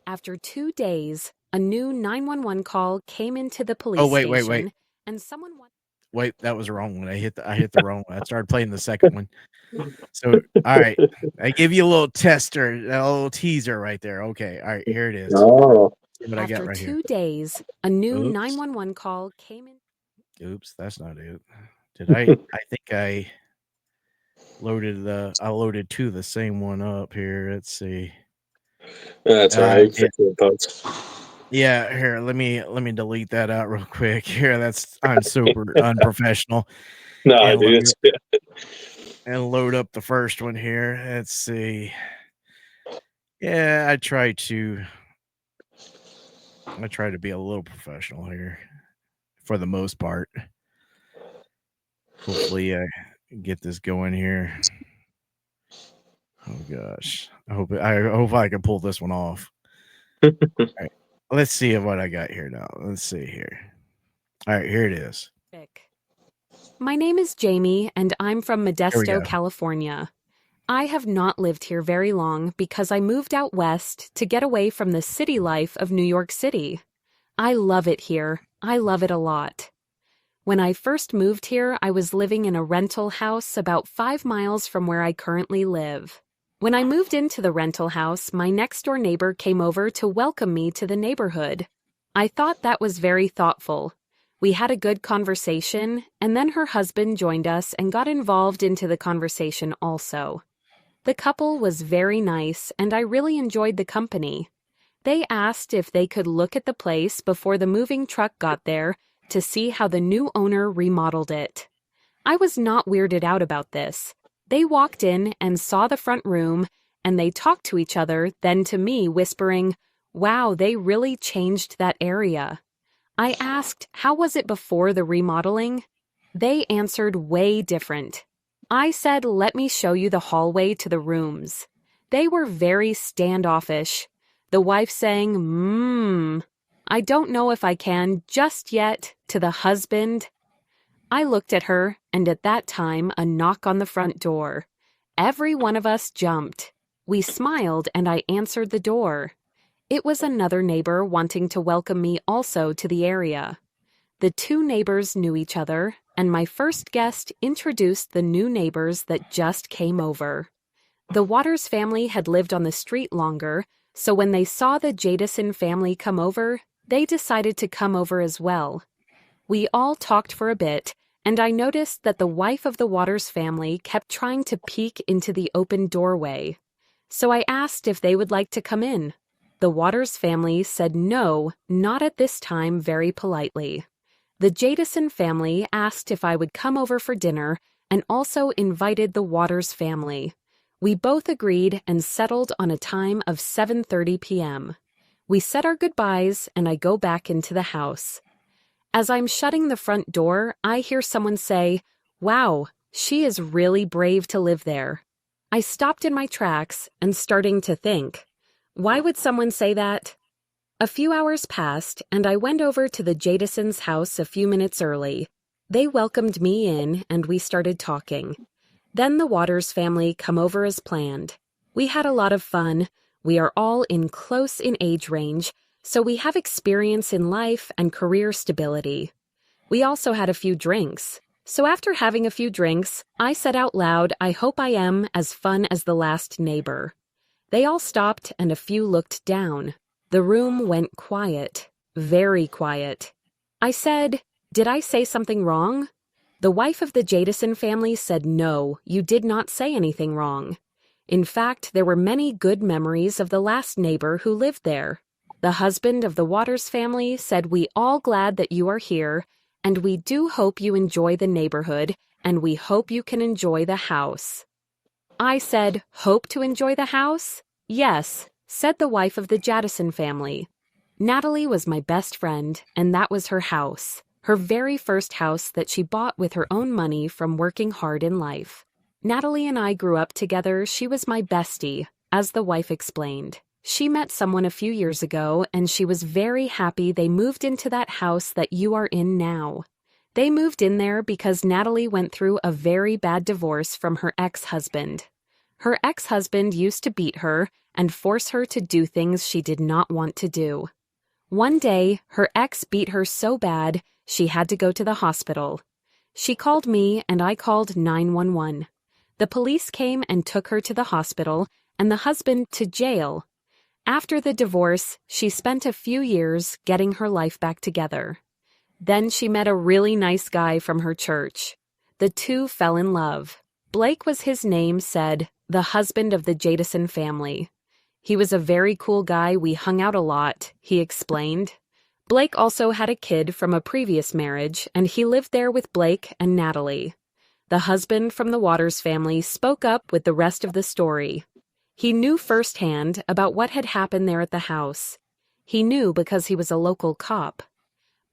Speaker 8: After 2 days, a new 911 call came into the police
Speaker 2: Oh, wait.
Speaker 8: station, and someone wanted.
Speaker 2: Wait, that was the wrong one. I hit the wrong one. I started playing the second one. So, all right, I give you a little tester, a little teaser right there. Okay, all right, here it is.
Speaker 3: Oh.
Speaker 2: See what I got
Speaker 8: After
Speaker 2: right here.
Speaker 8: 2 days, a new
Speaker 2: Oops,
Speaker 8: 911 call came in.
Speaker 2: oops, that's not it. Did I? I think I loaded two the same one up here. Let's see.
Speaker 3: That's all right.
Speaker 2: I
Speaker 3: You can
Speaker 2: did.
Speaker 3: fix it, folks.
Speaker 2: Yeah, here, let me delete that out real quick. Here, I'm super unprofessional.
Speaker 3: No,
Speaker 2: And let
Speaker 3: dude.
Speaker 2: me and load up the first one here. Let's see. Yeah, I try to be a little professional here for the most part. Hopefully I get this going here. Oh gosh. I hope I can pull this one off. All right. Let's see what I got here now. Let's see here. All right, here it is.
Speaker 8: My name is Jamie, and I'm from
Speaker 2: Here we
Speaker 8: Modesto,
Speaker 2: go.
Speaker 8: California. I have not lived here very long because I moved out west to get away from the city life of New York City. I love it here. I love it a lot. When I first moved here, I was living in a rental house about 5 miles from where I currently live. When I moved into the rental house, my next-door neighbor came over to welcome me to the neighborhood. I thought that was very thoughtful. We had a good conversation, and then her husband joined us and got involved into the conversation also. The couple was very nice, and I really enjoyed the company. They asked if they could look at the place before the moving truck got there to see how the new owner remodeled it. I was not weirded out about this. They walked in and saw the front room, and they talked to each other, then to me, whispering, "Wow, they really changed that area." I asked, "How was it before the remodeling?" They answered, "Way different." I said, "Let me show you the hallway to the rooms." They were very standoffish. The wife saying, I don't know if I can just yet," to the husband. I looked at her, and at that time, a knock on the front door. Every one of us jumped. We smiled, and I answered the door. It was another neighbor wanting to welcome me also to the area. The two neighbors knew each other, and my first guest introduced the new neighbors that just came over. The Waters family had lived on the street longer, so when they saw the Jadison family come over, they decided to come over as well. We all talked for a bit, and I noticed that the wife of the Waters family kept trying to peek into the open doorway. So I asked if they would like to come in. The Waters family said no, not at this time, very politely. The Jadison family asked if I would come over for dinner and also invited the Waters family. We both agreed and settled on a time of 7:30 p.m. We said our goodbyes and I go back into the house. As I'm shutting the front door, I hear someone say, "Wow, she is really brave to live there." I stopped in my tracks and starting to think, why would someone say that? A few hours passed, and I went over to the Jadisons' house a few minutes early. They welcomed me in, and we started talking. Then the Waters family come over as planned. We had a lot of fun. We are all close in age range, so we have experience in life and career stability. We also had a few drinks. So after having a few drinks, I said out loud, "I hope I am as fun as the last neighbor." They all stopped and a few looked down. The room went quiet, very quiet. I said, "Did I say something wrong?" The wife of the Jadison family said, "No, you did not say anything wrong." In fact, there were many good memories of the last neighbor who lived there. The husband of the Waters family said, "We all glad that you are here, and we do hope you enjoy the neighborhood, and we hope you can enjoy the house." I said, "Hope to enjoy the house?" "Yes," said the wife of the Jadison family. Natalie was my best friend, and that was her house, her very first house that she bought with her own money from working hard in life. Natalie and I grew up together. She was my bestie, as the wife explained. She met someone a few years ago, and she was very happy they moved into that house that you are in now. They moved in there because Natalie went through a very bad divorce from her ex-husband. Her ex-husband used to beat her and force her to do things she did not want to do. One day, her ex beat her so bad, she had to go to the hospital. She called me and I called 911. The police came and took her to the hospital and the husband to jail. After the divorce, she spent a few years getting her life back together. Then she met a really nice guy from her church. The two fell in love. Blake was his name, said, the husband of the Jadison family. He was a very cool guy. We hung out a lot, he explained. Blake also had a kid from a previous marriage, and he lived there with Blake and Natalie. The husband from the Waters family spoke up with the rest of the story. He knew firsthand about what had happened there at the house. He knew because he was a local cop.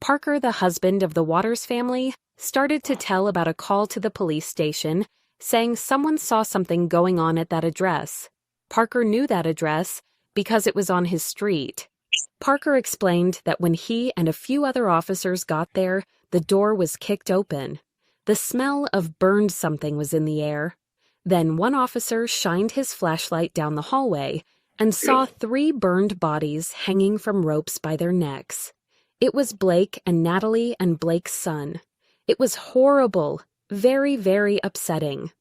Speaker 8: Parker, the husband of the Waters family, started to tell about a call to the police station saying someone saw something going on at that address. Parker knew that address because it was on his street. Parker explained that when he and a few other officers got there, the door was kicked open. The smell of burned something was in the air. Then one officer shined his flashlight down the hallway and saw 3 burned bodies hanging from ropes by their necks. It was Blake and Natalie and Blake's son. It was horrible, very, very upsetting.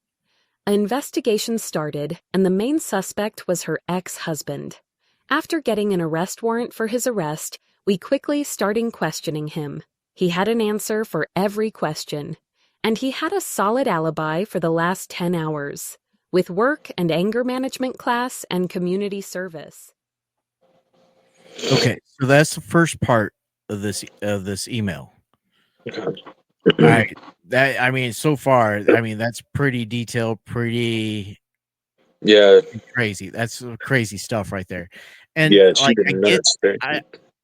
Speaker 8: An investigation started, and the main suspect was her ex-husband. After getting an arrest warrant for his arrest, we quickly started questioning him. He had an answer for every question, and he had a solid alibi for the last 10 hours, with work and anger management class and community service.
Speaker 2: Okay, so that's the first part of this email.
Speaker 3: Okay.
Speaker 2: All right. That I mean, so far, I mean, that's pretty detailed, pretty
Speaker 3: Yeah,
Speaker 2: crazy. That's crazy stuff right there. And
Speaker 3: yeah, she
Speaker 2: like
Speaker 3: did
Speaker 2: I get
Speaker 3: nuts there.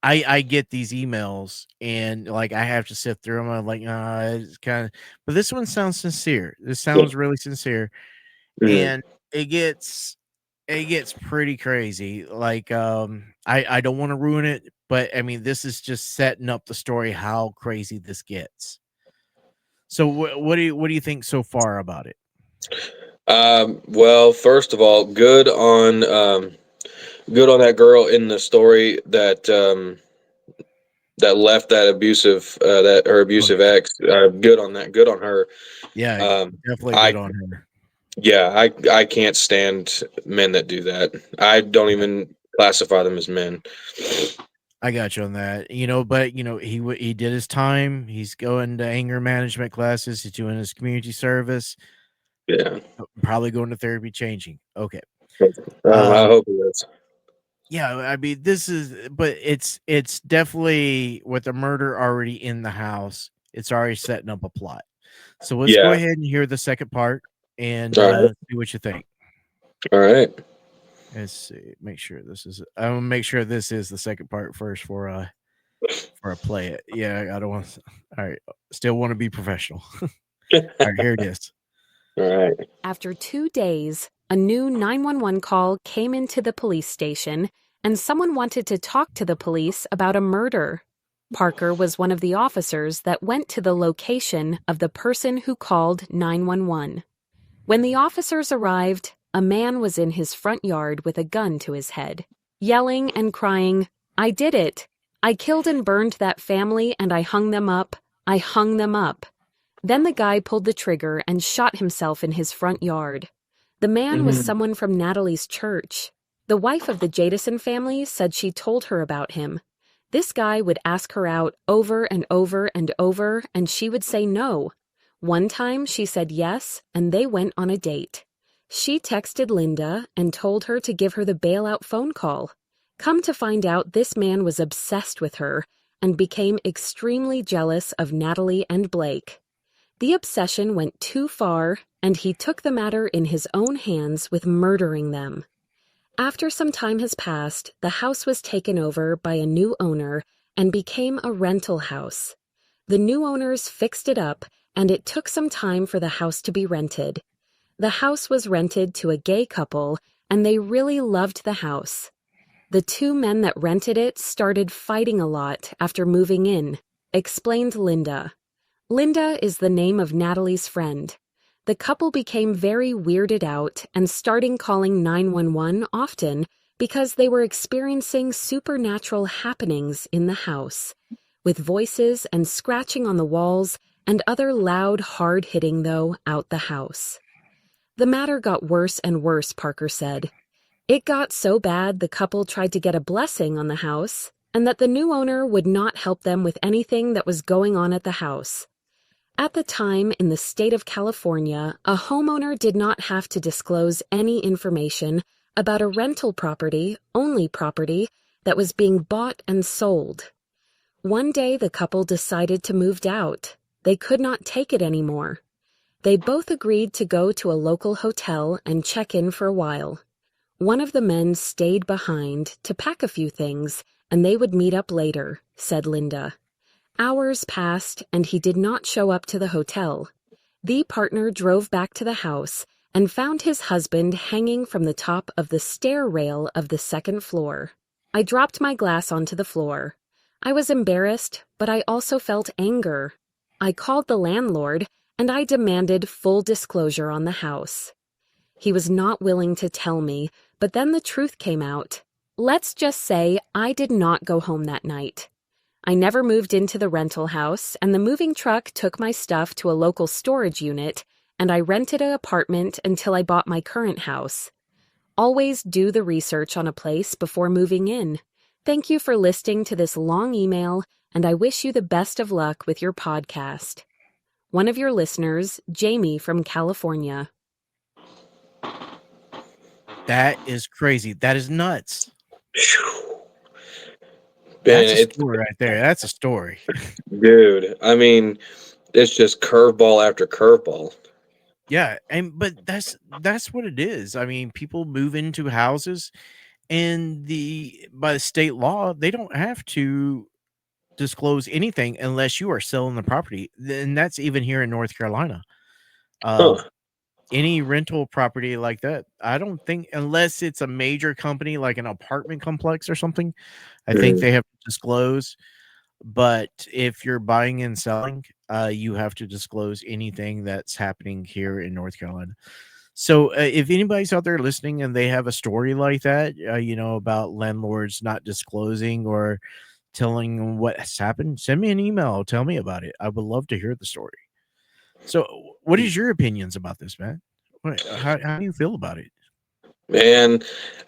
Speaker 2: I I get these emails and like I have to sit through them. I'm like, it's kind of, but this one sounds sincere. This sounds really sincere.
Speaker 3: Mhm.
Speaker 2: And it gets pretty crazy. Like I don't want to ruin it, but I mean this is just setting up the story how crazy this gets. So what do you think so far about it?
Speaker 3: Well, first of all, good on that girl in the story that left that abusive that her
Speaker 2: Oh
Speaker 3: abusive
Speaker 2: yeah.
Speaker 3: ex. Good on that. Good on her.
Speaker 2: Yeah, definitely
Speaker 3: I
Speaker 2: good on her.
Speaker 3: Yeah, I can't stand men that do that. I don't
Speaker 2: Yeah,
Speaker 3: even classify them as men.
Speaker 2: I got you on that. But he did his time. He's going to anger management classes. He's doing his community service.
Speaker 3: Yeah.
Speaker 2: Probably going to therapy, changing. Okay.
Speaker 3: I
Speaker 2: Um,
Speaker 3: hope it is.
Speaker 2: yeah, I mean, but it's definitely with the murder already in the house. It's already setting up a plot. So let's go
Speaker 3: Yeah.
Speaker 2: ahead and hear the second part and
Speaker 3: All right.
Speaker 2: see what you think.
Speaker 3: All right.
Speaker 2: Let's see. Make sure this is. I'm gonna make sure this is the second part first for I play it. Yeah, I don't want. All right, still want to be professional. All right, here it is.
Speaker 3: All right.
Speaker 8: After 2 days, a new 911 call came into the police station, and someone wanted to talk to the police about a murder. Parker was one of the officers that went to the location of the person who called 911. When the officers arrived, a man was in his front yard with a gun to his head, yelling and crying, "I did it! I killed and burned that family and I hung them up. I hung them up." Then the guy pulled the trigger and shot himself in his front yard. The man was
Speaker 3: Mhm.
Speaker 8: someone from Natalie's church. The wife of the Jadison family said she told her about him. This guy would ask her out over and over and over, and she would say no. One time she said yes, and they went on a date. She texted Linda and told her to give her the bailout phone call. Come to find out, this man was obsessed with her and became extremely jealous of Natalie and Blake. The obsession went too far, and he took the matter in his own hands with murdering them. After some time has passed, the house was taken over by a new owner and became a rental house. The new owners fixed it up, and it took some time for the house to be rented. The house was rented to a gay couple, and they really loved the house. The two men that rented it started fighting a lot after moving in, explained Linda. Linda is the name of Natalie's friend. The couple became very weirded out and starting calling 911 often because they were experiencing supernatural happenings in the house, with voices and scratching on the walls and other loud, hard-hitting, though, out the house. The matter got worse and worse, Parker said. It got so bad the couple tried to get a blessing on the house, and that the new owner would not help them with anything that was going on at the house. At the time, in the state of California, a homeowner did not have to disclose any information about a rental property, only property, that was being bought and sold. One day, the couple decided to move out. They could not take it anymore. They both agreed to go to a local hotel and check in for a while. One of the men stayed behind to pack a few things, and they would meet up later, said Linda. Hours passed, and he did not show up to the hotel. The partner drove back to the house and found his husband hanging from the top of the stair rail of the second floor. I dropped my glass onto the floor. I was embarrassed, but I also felt anger. I called the landlord, and I demanded full disclosure on the house. He was not willing to tell me, but then the truth came out. Let's just say I did not go home that night. I never moved into the rental house, and the moving truck took my stuff to a local storage unit, and I rented an apartment until I bought my current house. Always do the research on a place before moving in. Thank you for listening to this long email, and I wish you the best of luck with your podcast. One of your listeners, Jamie from California.
Speaker 2: That is crazy. That is nuts.
Speaker 3: Man,
Speaker 2: That's a story right there. That's a story.
Speaker 3: dude. I mean, it's just curveball after curveball.
Speaker 2: Yeah, but that's what it is. I mean, people move into houses, and by the state law, they don't have to disclose anything unless you are selling the property. And that's even here in North Carolina.
Speaker 3: Huh.
Speaker 2: Any rental property like that, I don't think, unless it's a major company like an apartment complex or something, I think
Speaker 3: Mhm.
Speaker 2: they have to disclose. But if you're buying and selling, you have to disclose anything that's happening here in North Carolina. So, if anybody's out there listening and they have a story like that, about landlords not disclosing or telling what has happened, send me an email. Tell me about it. I would love to hear the story. So, what is your opinions about this, man? How do you feel about it?
Speaker 3: Man,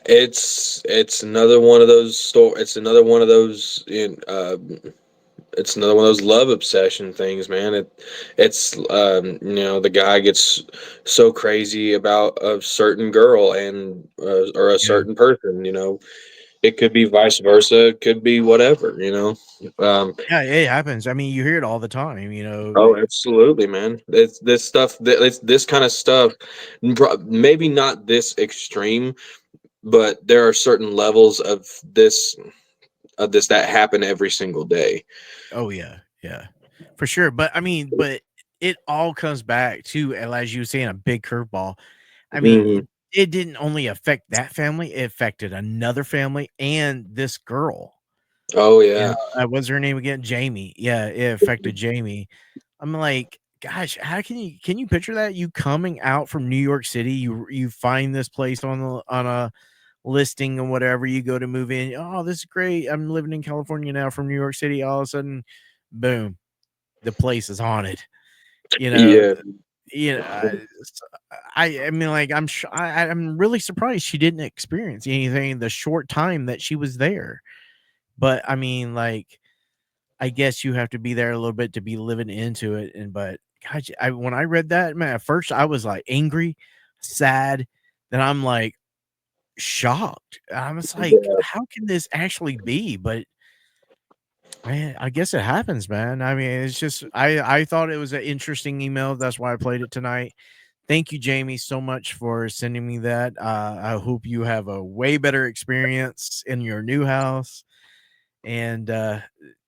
Speaker 3: it's another one of those It's another one of those it's another one of those love obsession things, man. It's the guy gets so crazy about a certain girl and or a
Speaker 2: Yeah.
Speaker 3: certain person. It could be vice versa. It could be whatever. Um,
Speaker 2: Yeah, it happens. I mean, you hear it all the time,
Speaker 3: oh, absolutely, man. It's this stuff. It's this kind of stuff. Maybe not this extreme, but there are certain levels of this that happen every single day.
Speaker 2: Oh yeah, yeah, for sure. But I mean, it all comes back to, as you were saying, a big curveball. I mean,
Speaker 3: Mhm.
Speaker 2: it didn't only affect that family; it affected another family and this girl.
Speaker 3: Oh yeah.
Speaker 2: What's her name again? Jamie. Yeah, it affected Jamie. I'm like, gosh, how can you picture that? You coming out from New York City, you find this place on a listing and whatever, you go to move in. Oh, this is great. I'm living in California now from New York City. All of a sudden, boom, the place is haunted. You know,
Speaker 3: Yeah.
Speaker 2: you know, I mean, like, I'm really surprised she didn't experience anything the short time that she was there. But I mean, like, I guess you have to be there a little bit to be living into it. But God, when I read that, man, at first I was like angry, sad. Then I'm like shocked. I was like,
Speaker 3: Yeah.
Speaker 2: how can this actually be? But man, I guess it happens, man. I mean, it's just I thought it was an interesting email. That's why I played it tonight. Thank you, Jamie, so much for sending me that. I hope you have a way better experience in your new house. And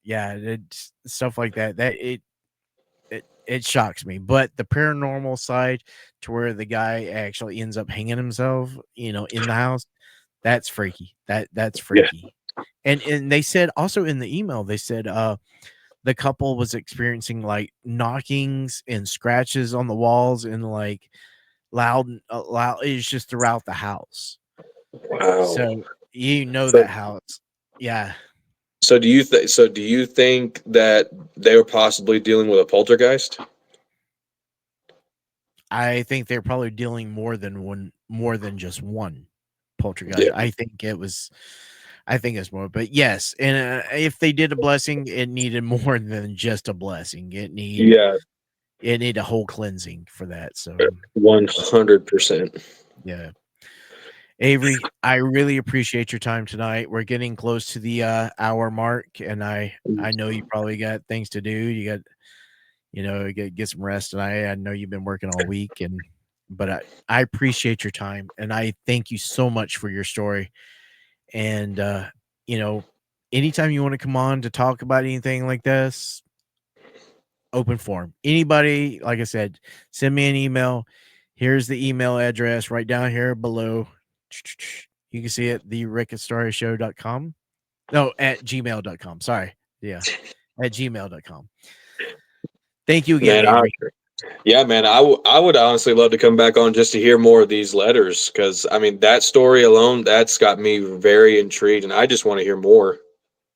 Speaker 2: yeah, it's stuff like that. It shocks me. But the paranormal side, to where the guy actually ends up hanging himself, in the house, that's freaky. That's
Speaker 3: Yeah.
Speaker 2: freaky. And they said also in the email, they said the couple was experiencing like knockings and scratches on the walls and like loud it's just throughout the house.
Speaker 3: Wow.
Speaker 2: So
Speaker 3: So,
Speaker 2: that house. Yeah.
Speaker 3: do you think that they were possibly dealing with a poltergeist?
Speaker 2: I think they're probably dealing more than just one poltergeist.
Speaker 3: Yeah.
Speaker 2: I think it's more, but yes, and if they did a blessing, it needed more than just a blessing.
Speaker 3: Yeah.
Speaker 2: It need a whole cleansing for that. So, but
Speaker 3: 100%.
Speaker 2: yeah, Avery, I really appreciate your time tonight. We're getting close to the hour mark, and I know you probably got things to do. You got get some rest tonight. I know you've been working all week, but I appreciate your time, and I thank you so much for your story. And you know, anytime you want to come on to talk about anything like this, open forum. Anybody, like I said, send me an email. Here's the email address right down here below. You can see it, therickastoryshow.com. No, at gmail.com. Sorry. Yeah. At gmail.com. Thank you again,
Speaker 3: Man,
Speaker 2: Avery.
Speaker 3: yeah, man, I would honestly love to come back on just to hear more of these letters because I mean that story alone that's got me very intrigued, and I just want to hear more.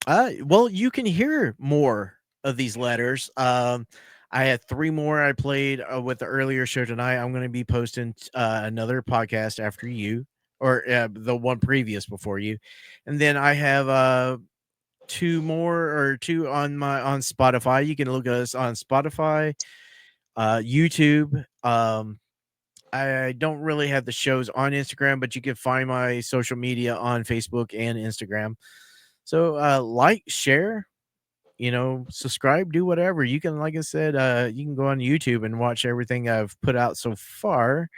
Speaker 2: Well, you can hear more of these letters. I had three more I played with the earlier show tonight. I'm going to be posting another podcast after you, or the one previous before you, and then I have two on Spotify. You can look at us on Spotify, YouTube. I don't really have the shows on Instagram, but you can find my social media on Facebook and Instagram. So like, share, subscribe, do whatever. You can, like I said, you can go on YouTube and watch everything I've put out so far.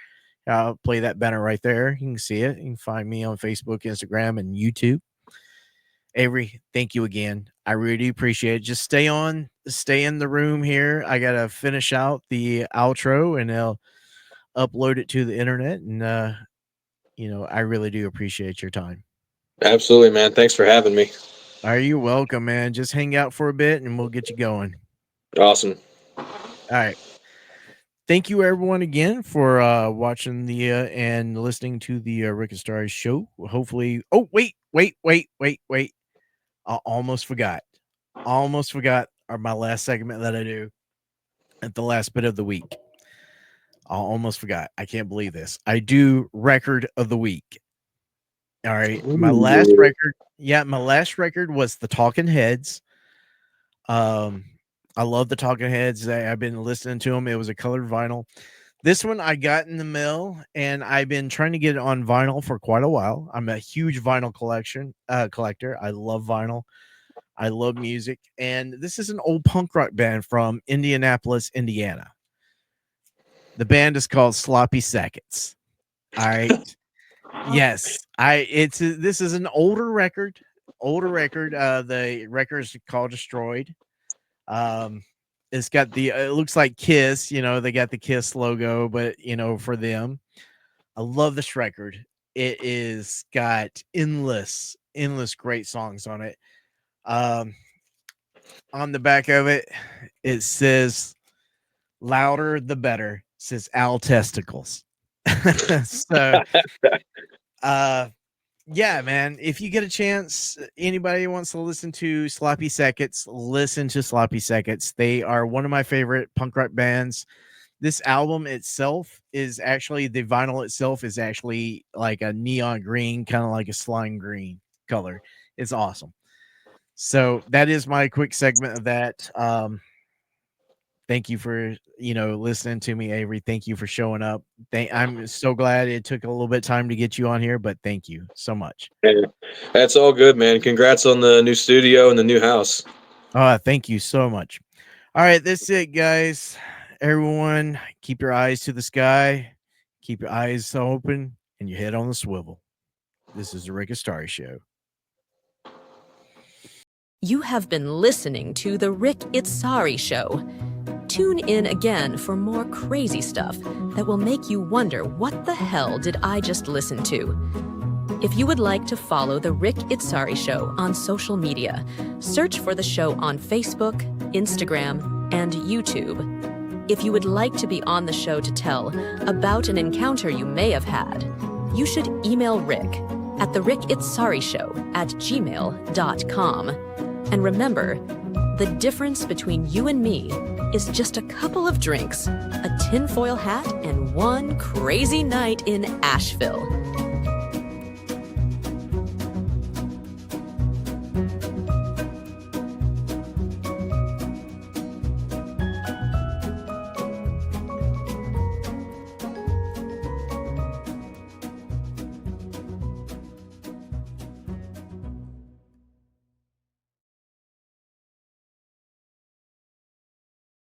Speaker 2: I'll play that banner right there. You can see it. You can find me on Facebook, Instagram, and YouTube. Avery, thank you again. I really appreciate it. Just stay in the room here. I got to finish out the outro and I'll upload it to the internet. And, I really do appreciate your time.
Speaker 3: Absolutely, man. Thanks for having me.
Speaker 2: Are you welcome, man? Just hang out for a bit and we'll get you going.
Speaker 3: Awesome.
Speaker 2: All right. Thank you, everyone, again for watching and listening to the Rick and Starry show. Hopefully, wait. I almost forgot. My last segment that I do at the last bit of the week. I almost forgot. I can't believe this. I do record of the week. All right. My last record was the Talking Heads. I love the Talking Heads. I've been listening to them. It was a colored vinyl. This one I got in the mail, and I've been trying to get it on vinyl for quite a while. I'm a huge vinyl collector. I love vinyl. I love music. And this is an old punk rock band from Indianapolis, Indiana. The band is called Sloppy Seconds. All right. Yes. This is an older record. The record is called Destroyed. It's got it looks like Kiss, they got the Kiss logo, but for them, I love this record. It is got endless great songs on it. On the back of it, it says louder the better. It says Al Testicles. So, yeah, man, if you get a chance, anybody wants to listen to Sloppy Seconds, listen to Sloppy Seconds. They are one of my favorite punk rock bands. This album itself is actually, the vinyl itself is actually like a neon green, kind of like a slime green color. It's awesome. So that is my quick segment of that. Thank you for, listening to me, Avery. Thank you for showing up. I'm so glad it took a little bit of time to get you on here, but thank you so much.
Speaker 3: Hey, that's all good, man. Congrats on the new studio and the new house.
Speaker 2: Thank you so much. All right, that's it, guys. Everyone, keep your eyes to the sky, keep your eyes open, and your head on the swivel. This is the Rick and Starry Show.
Speaker 9: You have been listening to the Rick It's Sorry Show. Tune in again for more crazy stuff that will make you wonder, what the hell did I just listen to? If you would like to follow the Rick It's Sorry Show on social media, search for the show on Facebook, Instagram, and YouTube. If you would like to be on the show to tell about an encounter you may have had, you should email Rick at therickitsorryshow@gmail.com. And remember, the difference between you and me is just a couple of drinks, a tinfoil hat, and one crazy night in Asheville.